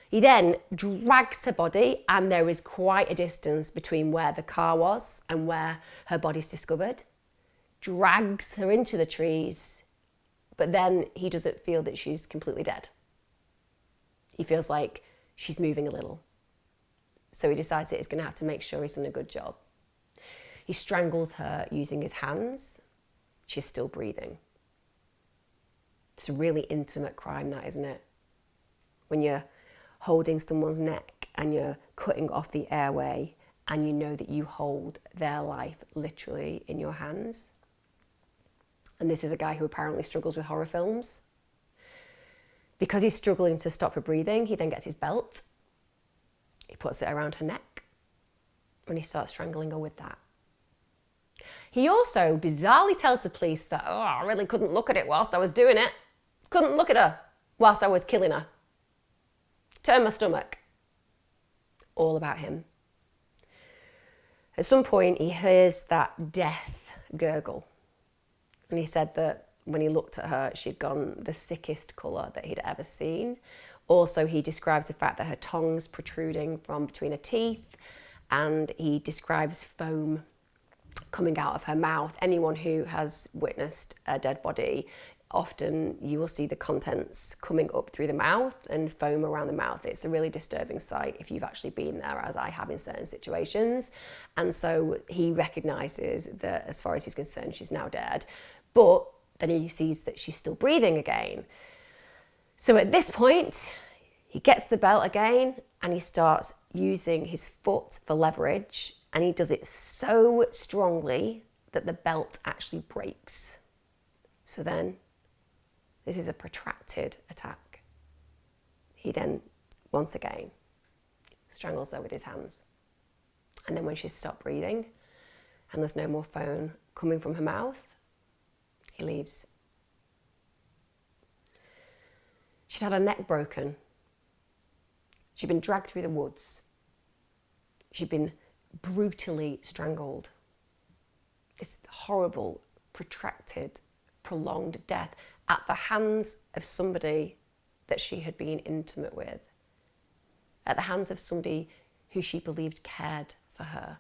He then drags her body, and there is quite a distance between where the car was and where her body's discovered. Drags her into the trees, but then he doesn't feel that she's completely dead. He feels like she's moving a little. So he decides that he's going to have to make sure he's done a good job. He strangles her using his hands. She's still breathing. It's a really intimate crime, that, isn't it? When you're holding someone's neck and you're cutting off the airway and you know that you hold their life literally in your hands. And this is a guy who apparently struggles with horror films. Because he's struggling to stop her breathing, he then gets his belt. He puts it around her neck and he starts strangling her with that. He also bizarrely tells the police that, I really couldn't look at it whilst I was doing it. Couldn't look at her whilst I was killing her. Turn my stomach. All about him. At some point, he hears that death gurgle. And he said that when he looked at her, she'd gone the sickest colour that he'd ever seen. Also, he describes the fact that her tongue's protruding from between her teeth, and he describes foam coming out of her mouth. Anyone who has witnessed a dead body often you will see the contents coming up through the mouth and foam around the mouth. It's a really disturbing sight if you've actually been there, as I have in certain situations. And so he recognises that as far as he's concerned, she's now dead. But then he sees that she's still breathing again. So at this point, he gets the belt again and he starts using his foot for leverage, and he does it so strongly that the belt actually breaks. So then, this is a protracted attack. He then, once again, strangles her with his hands. And then when she's stopped breathing and there's no more foam coming from her mouth, he leaves. She'd had her neck broken. She'd been dragged through the woods. She'd been brutally strangled. This horrible, protracted, prolonged death at the hands of somebody that she had been intimate with, at the hands of somebody who she believed cared for her.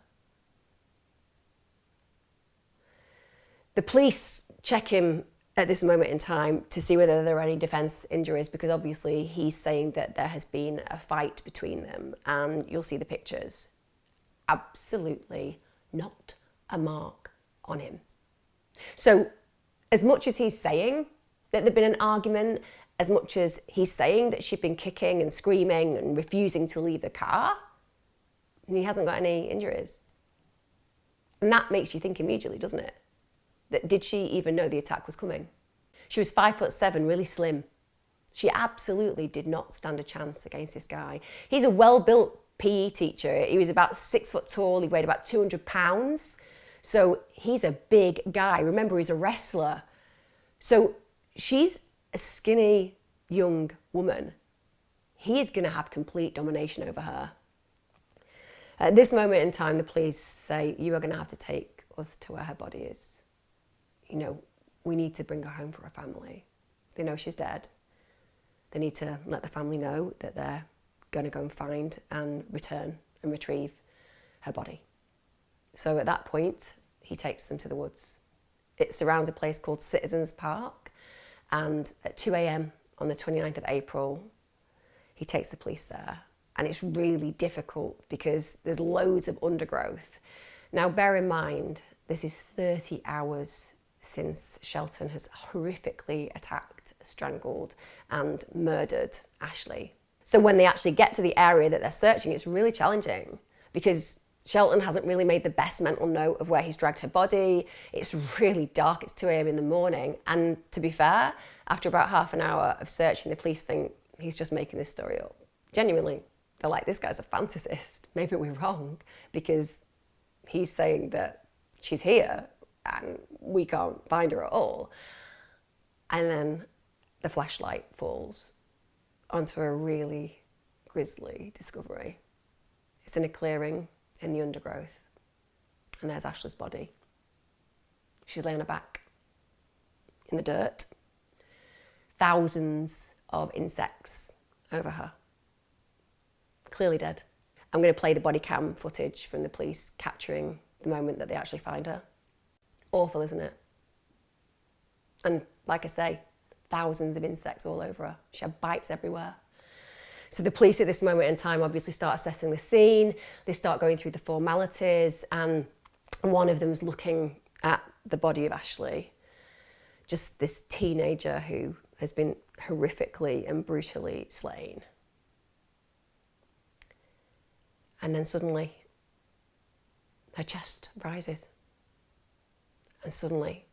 The police check him at this moment in time to see whether there are any defence injuries, because obviously he's saying that there has been a fight between them, and you'll see the pictures. Absolutely not a mark on him. So as much as he's saying that there'd been an argument, as much as he's saying that she'd been kicking and screaming and refusing to leave the car, he hasn't got any injuries. And that makes you think immediately, doesn't it? That did she even know the attack was coming? She was 5'7", really slim. She absolutely did not stand a chance against this guy. He's a well-built PE teacher. He was about 6 foot tall. He weighed about 200 pounds. So he's a big guy. Remember, he's a wrestler. So she's a skinny, young woman. He's going to have complete domination over her. At this moment in time, the police say, you are going to have to take us to where her body is. You know, we need to bring her home for her family. They know she's dead. They need to let the family know that they're going to go and find and return and retrieve her body. So at that point, he takes them to the woods. It surrounds a place called Citizens Park, and at 2 a.m. on the 29th of April, he takes the police there. And it's really difficult because there's loads of undergrowth. Now, bear in mind, this is 30 hours since Shelton has horrifically attacked, strangled, and murdered Ashely. So when they actually get to the area that they're searching, it's really challenging because Shelton hasn't really made the best mental note of where he's dragged her body. It's really dark, it's 2 a.m. in the morning. And to be fair, after about half an hour of searching, the police think he's just making this story up. Genuinely, they're like, this guy's a fantasist. Maybe we're wrong because he's saying that she's here and we can't find her at all. And then the flashlight falls onto a really grisly discovery. It's in a clearing in the undergrowth, and there's Ashely's body. She's laying on her back in the dirt. Thousands of insects over her. Clearly dead. I'm going to play the body cam footage from the police capturing the moment that they actually find her. Awful, isn't it? And like I say, thousands of insects all over her. She had bites everywhere. So the police at this moment in time obviously start assessing the scene. They start going through the formalities, and one of them's looking at the body of Ashely, just this teenager who has been horrifically and brutally slain. And then suddenly, her chest rises. And suddenly,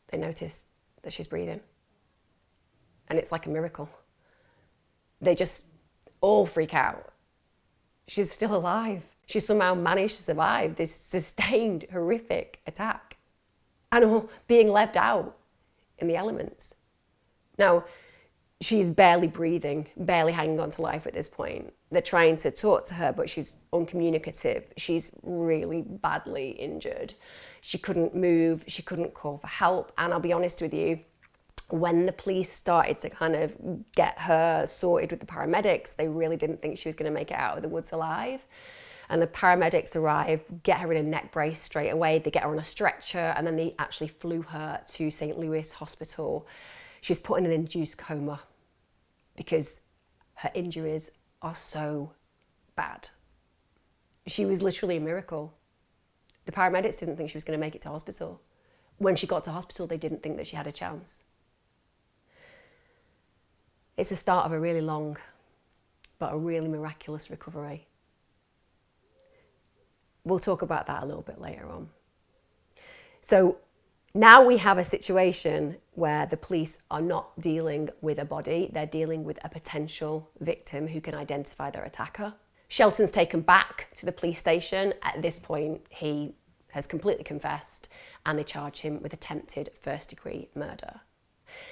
they notice that she's breathing. And it's like a miracle. They just all freak out. She's still alive. She somehow managed to survive this sustained, horrific attack. And all being left out in the elements. Now, she's barely breathing, barely hanging on to life at this point. They're trying to talk to her, but she's uncommunicative. She's really badly injured. She couldn't move, she couldn't call for help. And I'll be honest with you, when the police started to kind of get her sorted with the paramedics, they really didn't think she was going to make it out of the woods alive. And the paramedics arrive, get her in a neck brace straight away. They get her on a stretcher, and then they actually flew her to St. Louis Hospital. She's put in an induced coma because her injuries are so bad. She was literally a miracle. The paramedics didn't think she was going to make it to hospital. When she got to hospital, they didn't think that she had a chance. It's the start of a really long, but a really miraculous recovery. We'll talk about that a little bit later on. So now we have a situation where the police are not dealing with a body, they're dealing with a potential victim who can identify their attacker. Shelton's taken back to the police station. At this point, he has completely confessed, and they charge him with attempted first-degree murder.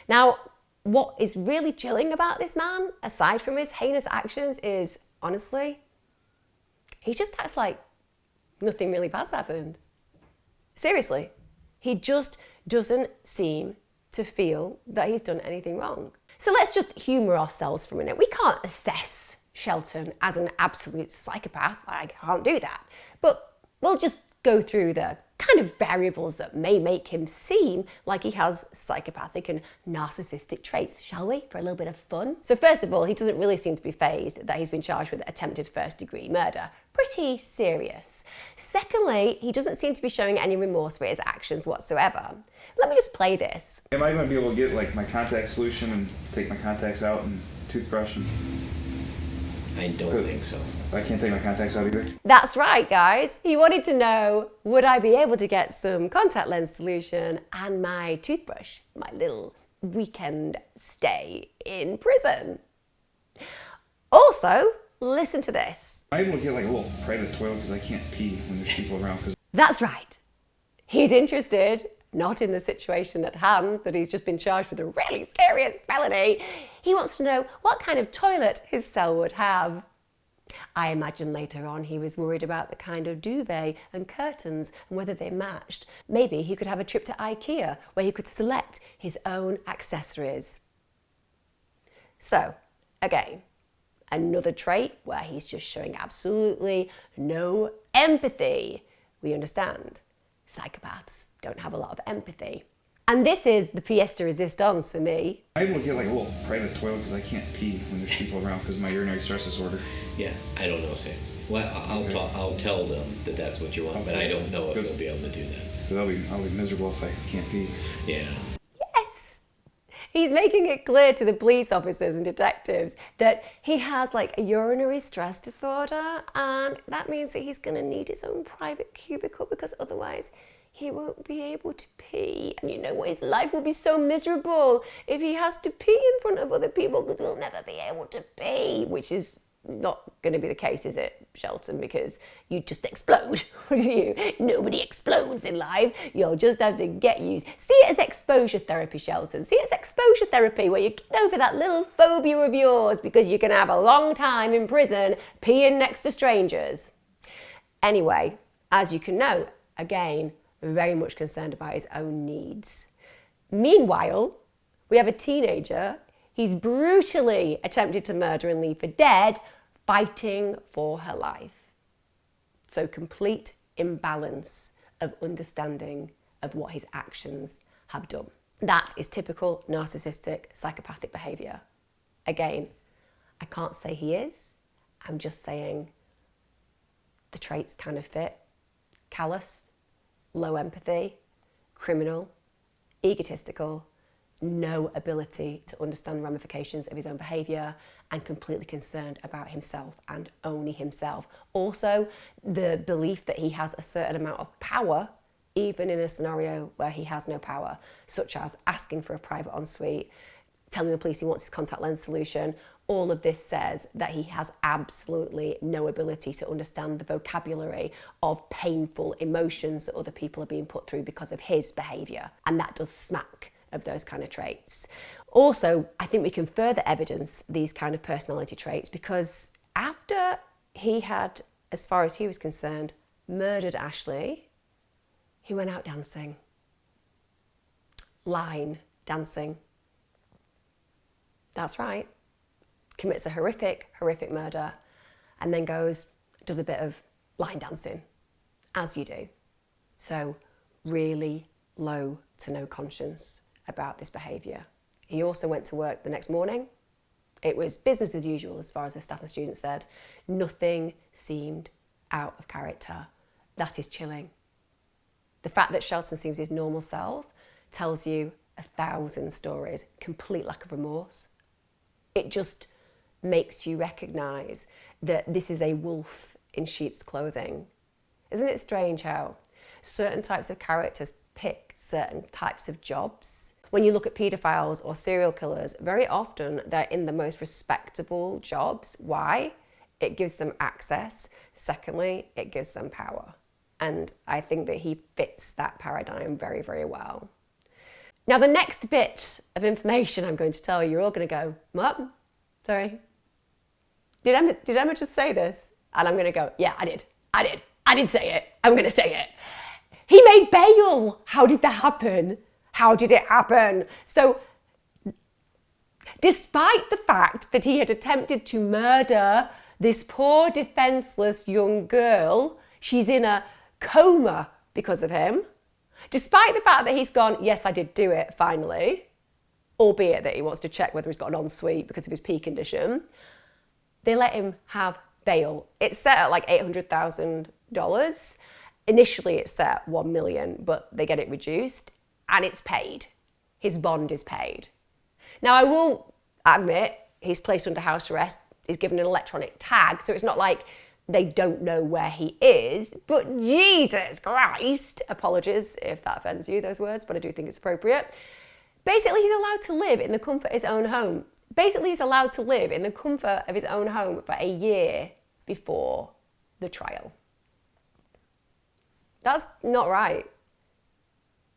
Now, what is really chilling about this man, aside from his heinous actions, is, honestly, he just acts like nothing really bad's happened. Seriously, he just doesn't seem to feel that he's done anything wrong. So let's just humour ourselves for a minute. We can't assess Shelton as an absolute psychopath. I can't do that. But we'll just go through the kind of variables that may make him seem like he has psychopathic and narcissistic traits, shall we, for a little bit of fun? So first of all, he doesn't really seem to be fazed that he's been charged with attempted first-degree murder. Pretty serious. Secondly, he doesn't seem to be showing any remorse for his actions whatsoever. Let me just play this. Am I going to be able to get like my contact solution and take my contacts out and toothbrush and... I don't think so. I can't take my contacts out either? That's right, guys. He wanted to know, would I be able to get some contact lens solution and my toothbrush, my little weekend stay in prison? Also, listen to this. I'm able to get like a little private toilet because I can't pee when there's people around. That's right. He's interested, not in the situation at hand, but he's just been charged with a really serious felony. He wants to know what kind of toilet his cell would have. I imagine later on he was worried about the kind of duvet and curtains and whether they matched. Maybe he could have a trip to IKEA where he could select his own accessories. So, again, another trait where he's just showing absolutely no empathy. We understand psychopaths don't have a lot of empathy. And this is the pièce de résistance for me. I'm able to get like a little private toilet because I can't pee when there's people around because of my urinary stress disorder. Yeah, I don't know, Sam. Well, I'll tell them that that's what you want, but I don't know if they'll be able to do that. Because I'll be miserable if I can't pee. Yeah. Yes! He's making it clear to the police officers and detectives that he has like a urinary stress disorder, and that means that he's going to need his own private cubicle because otherwise he won't be able to pee. And you know what? His life will be so miserable if he has to pee in front of other people because he'll never be able to pee, which is not going to be the case, is it, Shelton? Because you just explode. Nobody explodes in life. You'll just have to get used. See it as exposure therapy, Shelton. See it as exposure therapy where you get over that little phobia of yours because you can have a long time in prison peeing next to strangers. Anyway, as you can note, again, very much concerned about his own needs. Meanwhile, we have a teenager he's brutally attempted to murder and leave for dead, fighting for her life. So complete imbalance of understanding of what his actions have done. That is typical narcissistic psychopathic behaviour. Again, I can't say he is. I'm just saying the traits kind of fit. Callous, low empathy, criminal, egotistical, no ability to understand ramifications of his own behaviour, and completely concerned about himself and only himself. Also, the belief that he has a certain amount of power, even in a scenario where he has no power, such as asking for a private ensuite, telling the police he wants his contact lens solution. All of this says that he has absolutely no ability to understand the vocabulary of painful emotions that other people are being put through because of his behaviour. And that does smack of those kind of traits. Also, I think we can further evidence these kind of personality traits because after he had, as far as he was concerned, murdered Ashely, he went out dancing. Line dancing. That's right. Commits a horrific, horrific murder and then does a bit of line dancing, as you do. So really low to no conscience about this behaviour. He also went to work the next morning. It was business as usual as far as the staff and students said. Nothing seemed out of character. That is chilling. The fact that Shelton seems his normal self tells you 1,000 stories, complete lack of remorse. It just makes you recognise that this is a wolf in sheep's clothing. Isn't it strange how certain types of characters pick certain types of jobs? When you look at paedophiles or serial killers, very often they're in the most respectable jobs. Why? It gives them access. Secondly, it gives them power. And I think that he fits that paradigm very, very well. Now, the next bit of information I'm going to tell you, you're all going to go, what? Sorry. Did Emma just say this? And I'm going to go, yeah, I did say it. I'm going to say it. He made bail. How did that happen? How did it happen? So, despite the fact that he had attempted to murder this poor defenseless young girl, she's in a coma because of him. Despite the fact that he's gone, yes, I did do it, finally, albeit that he wants to check whether he's got an ensuite because of his P condition, they let him have bail. It's set at like $800,000. Initially, it's set at $1 million, but they get it reduced, and it's paid. His bond is paid. Now, I will admit, he's placed under house arrest. He's given an electronic tag, so it's not like they don't know where he is, but Jesus Christ, apologies if that offends you, those words, but I do think it's appropriate. Basically, he's allowed to live in the comfort of his own home. Basically, he's allowed to live in the comfort of his own home for a year before the trial. That's not right.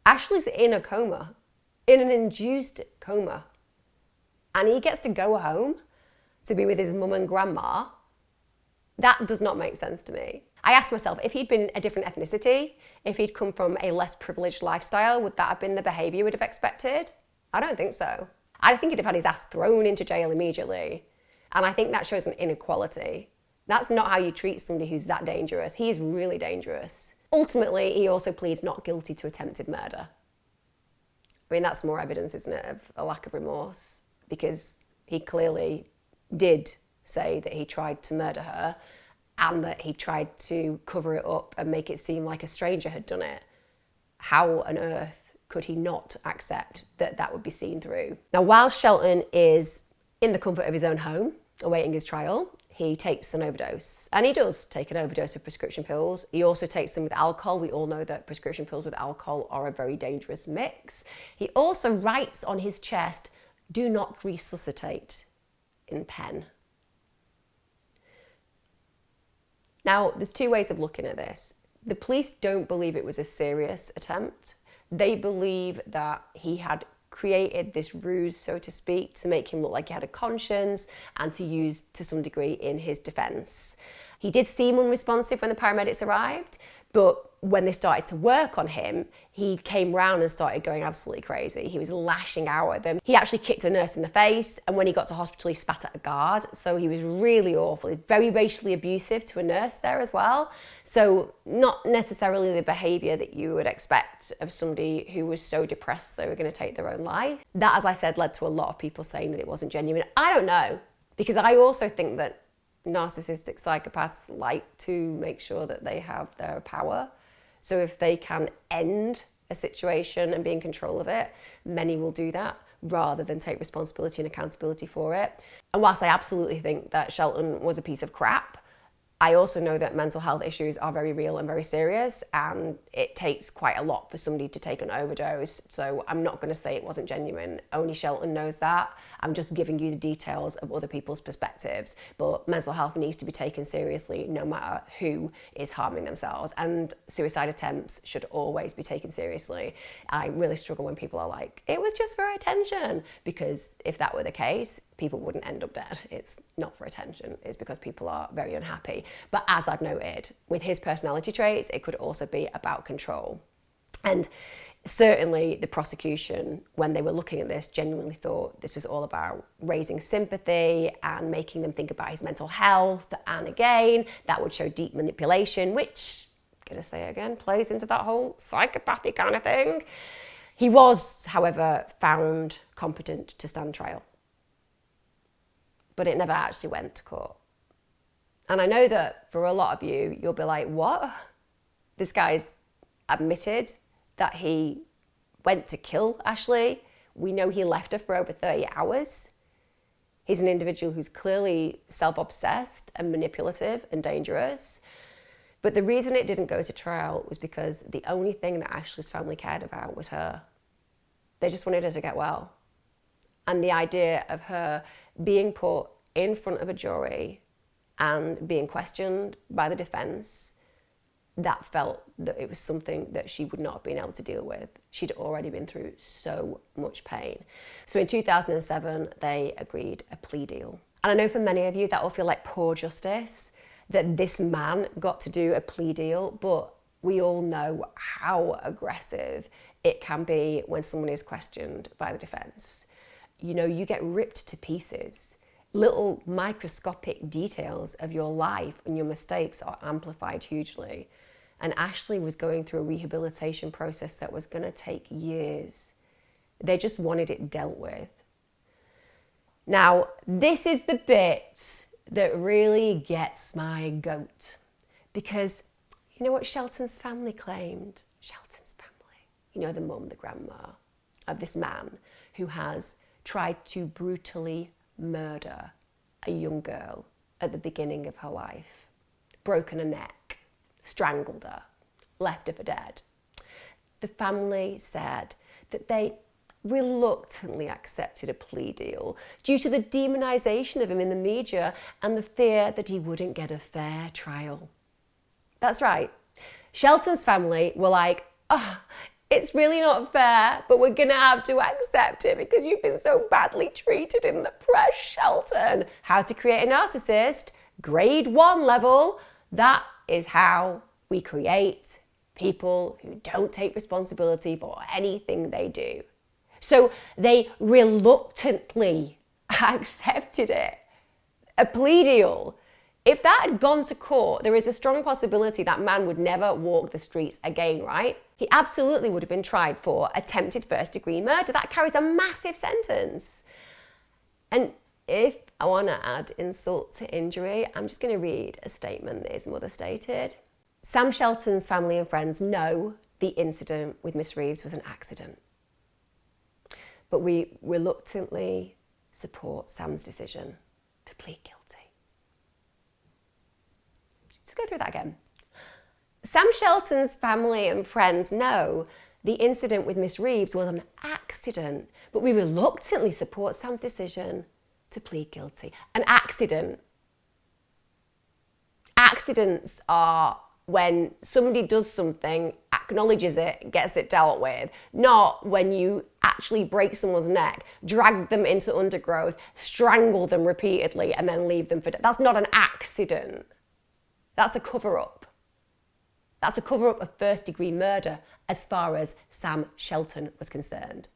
Ashely's in a coma, in an induced coma, and he gets to go home to be with his mum and grandma. That does not make sense to me. I asked myself, if he'd been a different ethnicity, if he'd come from a less privileged lifestyle, would that have been the behaviour you would have expected? I don't think so. I think he'd have had his ass thrown into jail immediately. And I think that shows an inequality. That's not how you treat somebody who's that dangerous. He's really dangerous. Ultimately, he also pleads not guilty to attempted murder. I mean, that's more evidence, isn't it, of a lack of remorse? Because he clearly did say that he tried to murder her and that he tried to cover it up and make it seem like a stranger had done it. How on earth could he not accept that that would be seen through? Now, while Shelton is in the comfort of his own home, awaiting his trial, he takes an overdose. And he does take an overdose of prescription pills. He also takes them with alcohol. We all know that prescription pills with alcohol are a very dangerous mix. He also writes on his chest, "Do not resuscitate," in pen. Now, there's two ways of looking at this. The police don't believe it was a serious attempt. They believe that he had created this ruse, so to speak, to make him look like he had a conscience and to use to some degree in his defence. He did seem unresponsive when the paramedics arrived, but when they started to work on him, he came round and started going absolutely crazy. He was lashing out at them. He actually kicked a nurse in the face, and when he got to hospital, he spat at a guard. So he was really awful. He was very racially abusive to a nurse there as well. So not necessarily the behaviour that you would expect of somebody who was so depressed they were going to take their own life. That, as I said, led to a lot of people saying that it wasn't genuine. I don't know, because I also think that narcissistic psychopaths like to make sure that they have their power. So if they can end a situation and be in control of it, many will do that rather than take responsibility and accountability for it. And whilst I absolutely think that Shelton was a piece of crap, I also know that mental health issues are very real and very serious, and it takes quite a lot for somebody to take an overdose. So I'm not going to say it wasn't genuine. Only Shelton knows that. I'm just giving you the details of other people's perspectives. But mental health needs to be taken seriously no matter who is harming themselves. And suicide attempts should always be taken seriously. I really struggle when people are like, it was just for attention. Because if that were the case, people wouldn't end up dead. It's not for attention. It's because people are very unhappy. But as I've noted, with his personality traits, it could also be about control. And Certainly the prosecution, when they were looking at this, genuinely thought this was all about raising sympathy and making them think about his mental health. And again, that would show deep manipulation, which, gonna say it again, plays into that whole psychopathy kind of thing. He was, however, found competent to stand trial. But it never actually went to court. And I know that for a lot of you, you'll be like, what? This guy's admitted that he went to kill Ashely. We know he left her for over 30 hours. He's an individual who's clearly self-obsessed and manipulative and dangerous. But the reason it didn't go to trial was because the only thing that Ashely's family cared about was her. They just wanted her to get well. And the idea of her being put in front of a jury and being questioned by the defense, that felt that it was something that she would not have been able to deal with. She'd already been through so much pain. So in 2007, they agreed a plea deal. And I know for many of you that will feel like poor justice, that this man got to do a plea deal, but we all know how aggressive it can be when someone is questioned by the defense. You know, you get ripped to pieces. Little microscopic details of your life and your mistakes are amplified hugely. And Ashely was going through a rehabilitation process that was going to take years. They just wanted it dealt with. Now, this is the bit that really gets my goat. Because you know what Shelton's family claimed? Shelton's family. You know, the mum, the grandma of this man who has tried to brutally murder a young girl at the beginning of her life, broken her neck, strangled her, left her for dead. The family said that they reluctantly accepted a plea deal due to the demonisation of him in the media and the fear that he wouldn't get a fair trial. That's right. Shelton's family were like, oh, it's really not fair, but we're gonna have to accept it because you've been so badly treated in the press, Shelton. How to create a narcissist, grade 1 level. That is how we create people who don't take responsibility for anything they do. So they reluctantly accepted it. A plea deal. If that had gone to court, there is a strong possibility that man would never walk the streets again, right? He absolutely would have been tried for attempted first-degree murder. That carries a massive sentence. And if I want to add insult to injury, I'm just going to read a statement that his mother stated. Sam Shelton's family and friends know the incident with Miss Reeves was an accident. But we reluctantly support Sam's decision to plead guilty. Let's go through that again. Sam Shelton's family and friends know the incident with Miss Reeves was an accident, but we reluctantly support Sam's decision to plead guilty. An accident. Accidents are when somebody does something, acknowledges it, gets it dealt with, not when you actually break someone's neck, drag them into undergrowth, strangle them repeatedly, and then leave them for dead. That's not an accident. That's a cover-up. That's a cover-up of first-degree murder as far as Sam Shelton was concerned.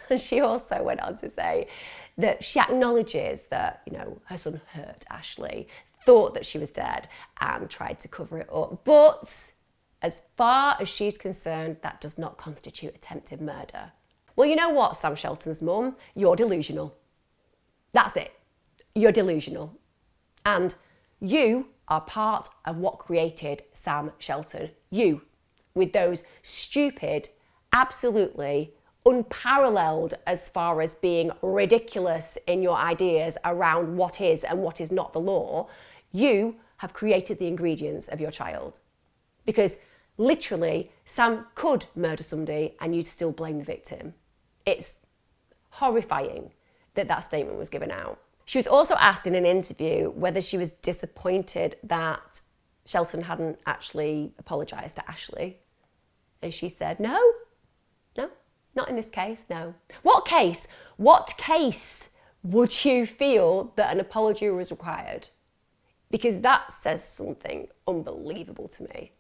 And she also went on to say that she acknowledges that, you know, her son hurt Ashely, thought that she was dead and tried to cover it up. But as far as she's concerned, that does not constitute attempted murder. Well, you know what, Sam Shelton's mum? You're delusional. That's it. You're delusional. And you are part of what created Sam Shelton. You, with those stupid, absolutely unparalleled as far as being ridiculous in your ideas around what is and what is not the law, you have created the ingredients of your child. Because literally, Sam could murder somebody and you'd still blame the victim. It's horrifying that that statement was given out. She was also asked in an interview whether she was disappointed that Shelton hadn't actually apologised to Ashely. And she said, no, not in this case, no. What case would you feel that an apology was required? Because that says something unbelievable to me.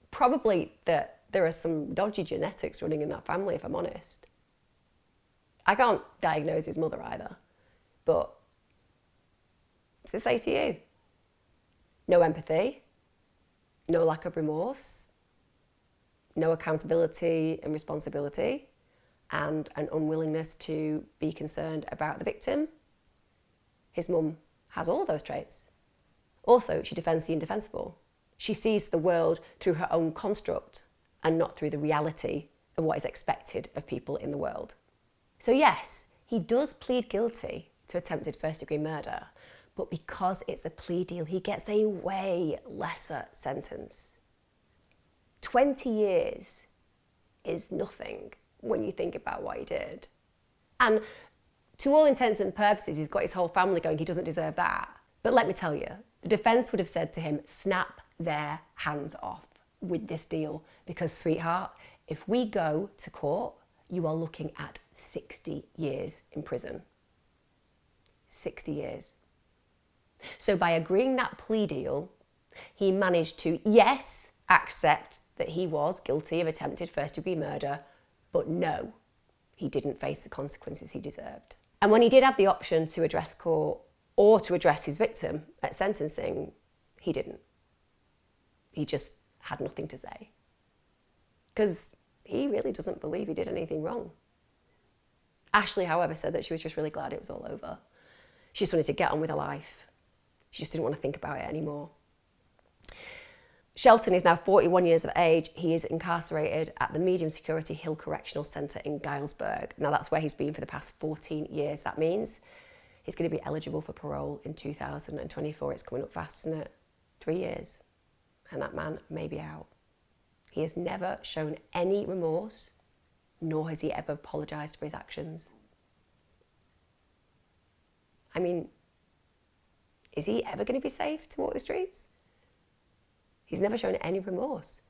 Probably that there are some dodgy genetics running in that family, if I'm honest. I can't diagnose his mother either, but what's it say to you? No empathy, no lack of remorse, no accountability and responsibility, and an unwillingness to be concerned about the victim. His mum has all of those traits. Also, she defends the indefensible. She sees the world through her own construct and not through the reality of what is expected of people in the world. So yes, he does plead guilty to attempted first-degree murder, but because it's a plea deal, he gets a way lesser sentence. 20 years is nothing when you think about what he did. And to all intents and purposes, he's got his whole family going, he doesn't deserve that. But let me tell you, the defence would have said to him, snap their hands off with this deal, because sweetheart, if we go to court, you are looking at 60 years in prison. 60 years. So by agreeing that plea deal, he managed to, yes, accept that he was guilty of attempted first-degree murder, but no, he didn't face the consequences he deserved. And when he did have the option to address court or to address his victim at sentencing, he didn't. He just had nothing to say. Because he really doesn't believe he did anything wrong. Ashely, however, said that she was just really glad it was all over. She just wanted to get on with her life. She just didn't want to think about it anymore. Shelton is now 41 years of age. He is incarcerated at the medium security Hill Correctional Centre in Guilesburg. Now that's where he's been for the past 14 years. That means he's going to be eligible for parole in 2024. It's coming up fast, isn't it? 3 years. And that man may be out. He has never shown any remorse, nor has he ever apologised for his actions. I mean, is he ever going to be safe to walk the streets? He's never shown any remorse.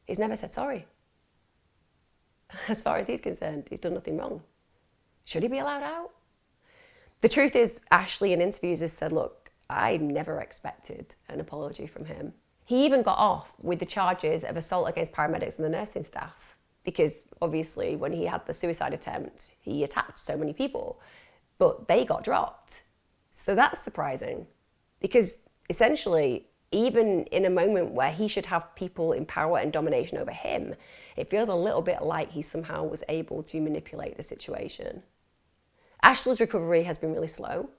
He's never said sorry. As far as he's concerned, he's done nothing wrong. Should he be allowed out? The truth is, Ashely in interviews has said, look, I never expected an apology from him. He even got off with the charges of assault against paramedics and the nursing staff, because obviously when he had the suicide attempt, he attacked so many people, but they got dropped. So that's surprising, because essentially, even in a moment where he should have people in power and domination over him, it feels a little bit like he somehow was able to manipulate the situation. Ashely's recovery has been really slow,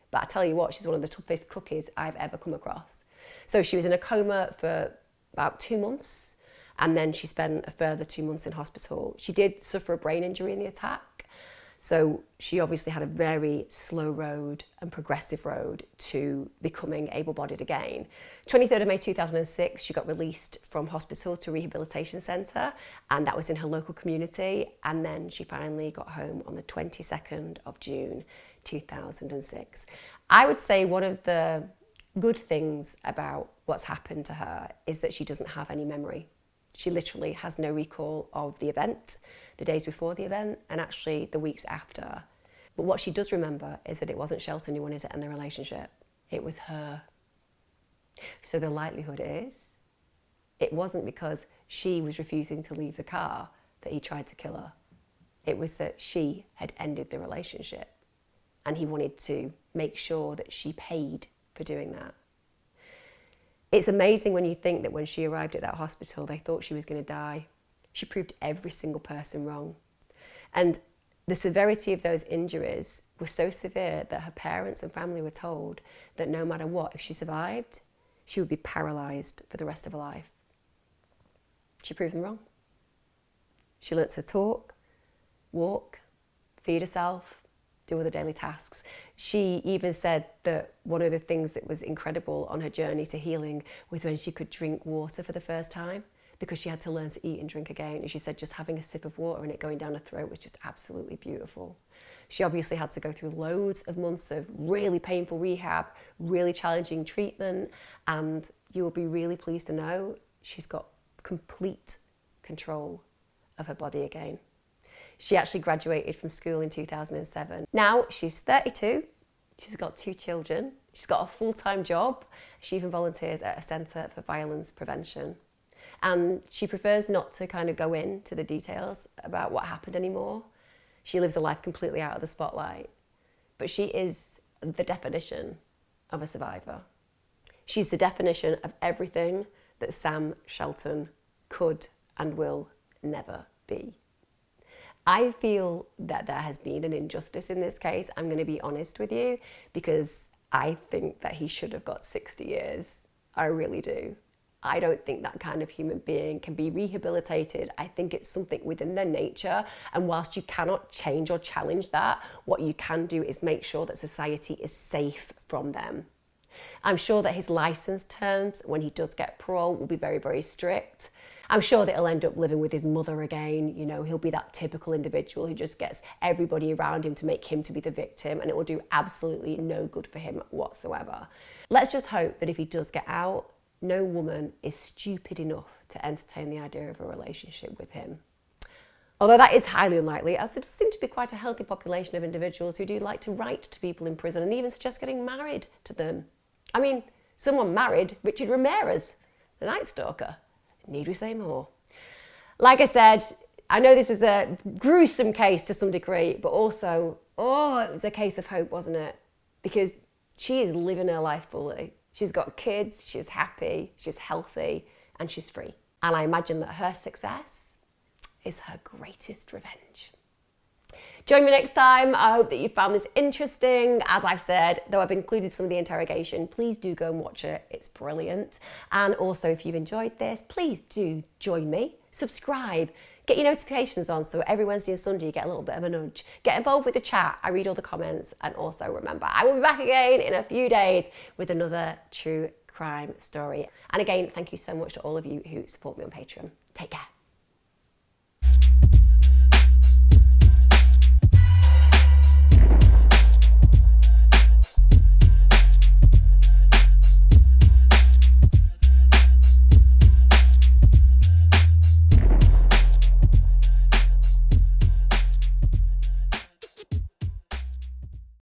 but I tell you what, she's one of the toughest cookies I've ever come across. So she was in a coma for about 2 months, and then she spent a further 2 months in hospital. She did suffer a brain injury in the attack, so she obviously had a very slow road and progressive road to becoming able-bodied again. 23rd of May 2006, she got released from hospital to a rehabilitation centre, and that was in her local community. And then she finally got home on the 22nd of June 2006. I would say one of the good things about what's happened to her is that she doesn't have any memory. She literally has no recall of the event, the days before the event, and actually the weeks after. But what she does remember is that it wasn't Shelton who wanted to end the relationship. It was her. So the likelihood is it wasn't because she was refusing to leave the car that he tried to kill her. It was that she had ended the relationship, and he wanted to make sure that she paid for doing that. It's amazing when you think that when she arrived at that hospital, they thought she was going to die. She proved every single person wrong. And the severity of those injuries was so severe that her parents and family were told that no matter what, if she survived, she would be paralysed for the rest of her life. She proved them wrong. She learnt to talk, walk, feed herself, do other daily tasks. She even said that one of the things that was incredible on her journey to healing was when she could drink water for the first time, because she had to learn to eat and drink again. And she said just having a sip of water and it going down her throat was just absolutely beautiful. She obviously had to go through loads of months of really painful rehab, really challenging treatment, and you will be really pleased to know she's got complete control of her body again. She actually graduated from school in 2007. Now she's 32, she's got 2 children, she's got a full-time job, she even volunteers at a centre for violence prevention. And she prefers not to kind of go into the details about what happened anymore. She lives a life completely out of the spotlight. But she is the definition of a survivor. She's the definition of everything that Sam Shelton could and will never be. I feel that there has been an injustice in this case. I'm going to be honest with you, because I think that he should have got 60 years. I really do. I don't think that kind of human being can be rehabilitated. I think it's something within their nature. And whilst you cannot change or challenge that, what you can do is make sure that society is safe from them. I'm sure that his license terms, when he does get parole, will be very, very strict. I'm sure that he'll end up living with his mother again. You know, he'll be that typical individual who just gets everybody around him to make him to be the victim, and it will do absolutely no good for him whatsoever. Let's just hope that if he does get out, no woman is stupid enough to entertain the idea of a relationship with him. Although that is highly unlikely, as there does seem to be quite a healthy population of individuals who do like to write to people in prison and even suggest getting married to them. I mean, someone married Richard Ramirez, the Night Stalker. Need we say more? Like I said, I know this was a gruesome case to some degree, but also, it was a case of hope, wasn't it? Because she is living her life fully. She's got kids, she's happy, she's healthy, and she's free. And I imagine that her success is her greatest revenge. Join me next time. I hope that you found this interesting. As I've said, though I've included some of the interrogation, please do go and watch it. It's brilliant. And also, if you've enjoyed this, please do join me, subscribe, get your notifications on so every Wednesday and Sunday you get a little bit of a nudge. Get involved with the chat. I read all the comments. And also remember, I will be back again in a few days with another true crime story. And again, thank you so much to all of you who support me on Patreon. Take care.